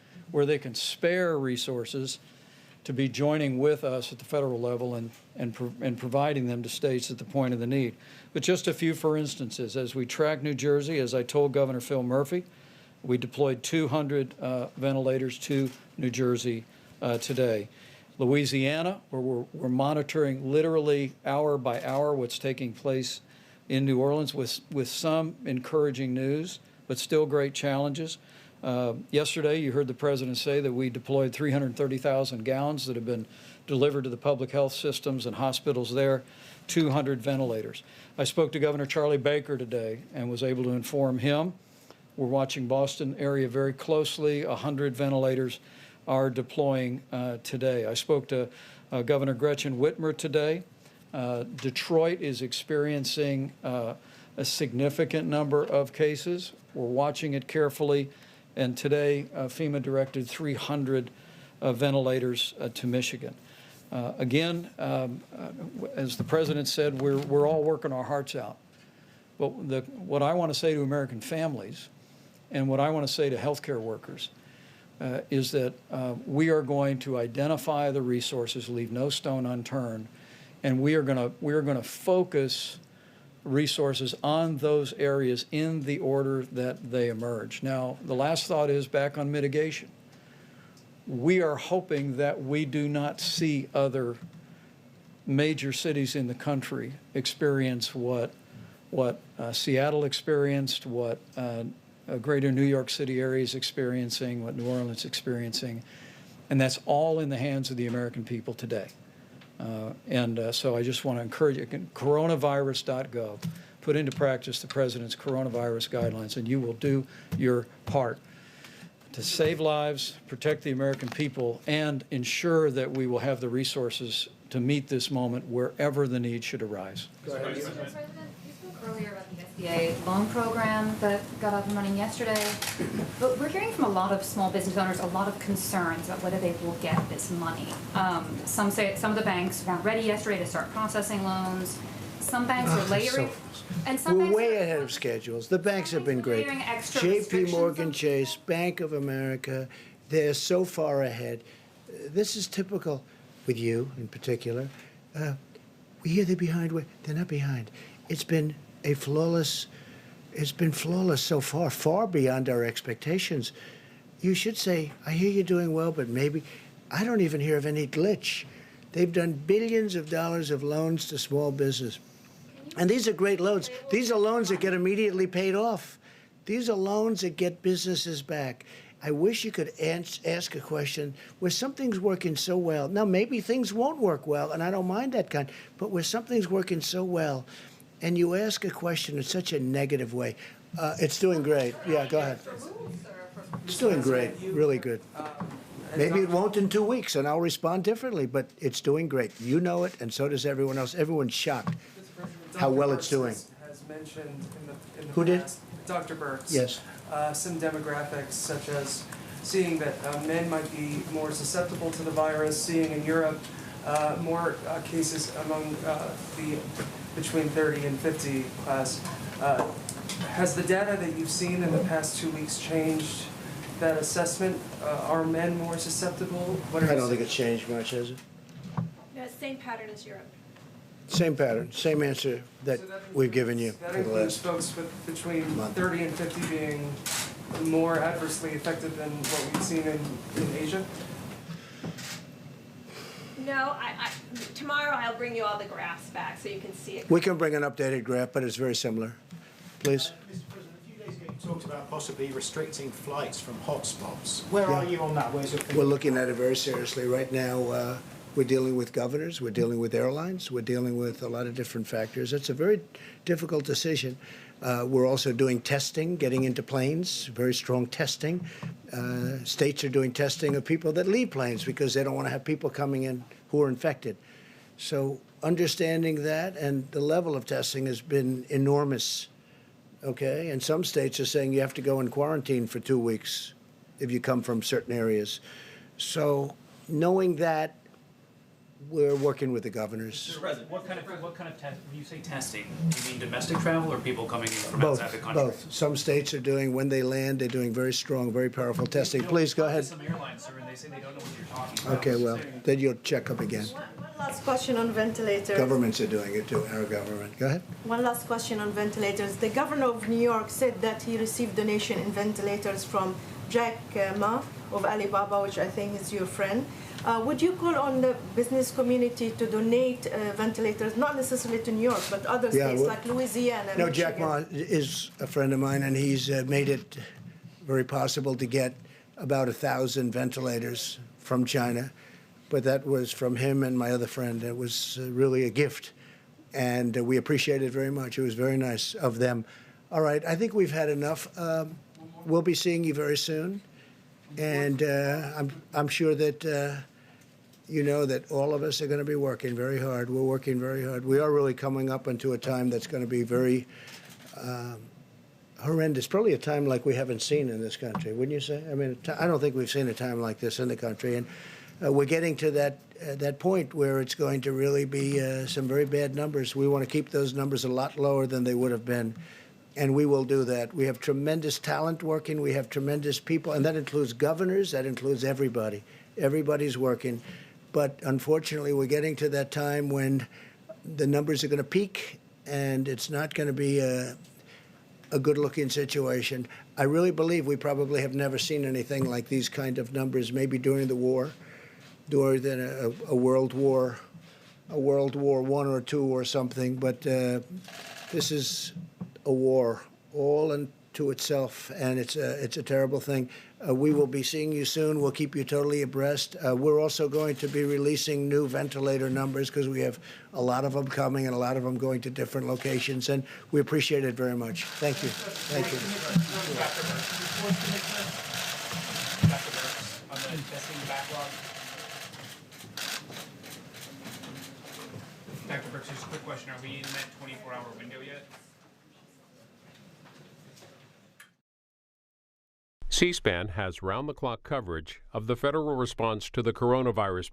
spare resources to be joining with us at the federal level and providing them to states at the point of the need. But just a few for instances. As we track New Jersey, as I told Governor Phil Murphy, we deployed 200 ventilators to New Jersey today. Louisiana, where we're monitoring literally hour by hour what's taking place in New Orleans with some encouraging news, but still great challenges. Yesterday, you heard the President say that we deployed 330,000 gowns that have been delivered to the public health systems and hospitals there, 200 ventilators. I spoke to Governor Charlie Baker today and was able to inform him. We're watching Boston area very closely. 100 ventilators are deploying today. I spoke to Governor Gretchen Whitmer today. Detroit is experiencing a significant number of cases. We're watching it carefully. And today, FEMA directed 300 ventilators to Michigan. Again, as the President said, we're all working our hearts out. But what I want to say to American families and what I want to say to healthcare workers is that we are going to identify the resources, leave no stone unturned, and we are going to focus resources on those areas in the order that they emerge. Now, the last thought is back on mitigation. We are hoping that we do not see other major cities in the country experience what Seattle experienced, what greater New York City area is experiencing, what New Orleans is experiencing, and that's all in the hands of the American people today. So I just want to encourage you, coronavirus.gov, put into practice the President's coronavirus guidelines, and you will do your part. to save lives, protect the American people, and ensure that we will have the resources to meet this moment wherever the need should arise. Mr. President, you spoke earlier about the SBA loan program that got up and running yesterday, but we're hearing from a lot of small business owners a lot of concerns about whether they will get this money. Some say some of the banks weren't ready yesterday to start processing loans. Some banks are layering, and some We're banks way are ahead of schedules. The banks have been great. layering extra J.P. restrictions Morgan on Chase, Bank of America, they're so far ahead. This is typical with you in particular. We hear they're behind. They're not behind. It's been flawless so far, far beyond our expectations. You should say, I hear you're doing well, but maybe, I don't even hear of any glitch. They've done billions of dollars of loans to small business. And these are great loans. These are loans that get immediately paid off. These are loans that get businesses back. I wish you could ask a question where something's working so well. Now, maybe things won't work well, and I don't mind that kind, but where something's working so well, and you ask a question in such a negative way. It's doing great. Yeah, go ahead. It's doing great, really good. Maybe it won't in 2 weeks, and I'll respond differently, but it's doing great. You know it, and so does everyone else. Everyone's shocked how well it's doing. Has mentioned in the Who did? past, Dr. Burks. Yes. Some demographics such as seeing that men might be more susceptible to the virus, seeing in Europe more cases among the between 30 and 50 class. Has the data that you've seen in the past 2 weeks changed that assessment? Are men more susceptible? I don't think it's changed much, has it? No, same pattern as Europe. Same pattern, same answer that we've given you That for the includes last. folks with between month. 30 and 50 being more adversely affected than what we've seen in Asia? No, tomorrow I'll bring you all the graphs back so you can see it. We can bring an updated graph, but it's very similar. Please. Mr. President, a few days ago you talked about possibly restricting flights from hotspots. Where Yeah. are you on that? Where's your thinking? We're looking at it very seriously. Right now, we're dealing with governors, we're dealing with airlines, we're dealing with a lot of different factors. It's a very difficult decision. We're also doing testing, getting into planes, very strong testing. States are doing testing of people that leave planes because they don't want to have people coming in who are infected. So understanding that and the level of testing has been enormous. Okay, and some states are saying you have to go in quarantine for 2 weeks if you come from certain areas. So knowing that, we're working with the governors. Mr. President, what kind of test, when you say testing, do you mean domestic travel or people coming in from Both, outside the country? both. Some states are doing, when they land, they're doing very strong, very powerful testing. Please, go ahead. Some airlines, sir, and they say they don't know what you're talking about. Okay, well, then you'll check up again. One last question on ventilators. Governments are doing it too, our government. Go ahead. One last question on ventilators. The governor of New York said that he received donation in ventilators from Jack Ma of Alibaba, which I think is your friend. Would you call on the business community to donate ventilators, not necessarily to New York, but other states like Louisiana? No, Jack Ma is a friend of mine, and he's made it very possible to get about 1,000 ventilators from China. But that was from him and my other friend. It was really a gift, and we appreciate it very much. It was very nice of them. All right, I think we've had enough. We'll be seeing you very soon, and I'm sure that you know that all of us are going to be working very hard. We're working very hard. We are really coming up into a time that's going to be very horrendous, probably a time like we haven't seen in this country, wouldn't you say? I mean, I don't think we've seen a time like this in the country, and we're getting to that point where it's going to really be some very bad numbers. We want to keep those numbers a lot lower than they would have been, and we will do that. We have tremendous talent working. We have tremendous people, and that includes governors. That includes everybody. Everybody's working. But unfortunately, we're getting to that time when the numbers are going to peak, and it's not going to be a good-looking situation. I really believe we probably have never seen anything like these kind of numbers, maybe during the war, during a World War, a World War I or II or something. But this is a war all unto itself, and it's a terrible thing. We will be seeing you soon. We'll keep you totally abreast. We're also going to be releasing new ventilator numbers because we have a lot of them coming and a lot of them going to different locations, and we appreciate it very much. Thank you. Thank you. testing backlog? Dr. Brooks, just a quick question. Are we in that 24-hour window yet? C-SPAN has round-the-clock coverage of the federal response to the coronavirus pandemic.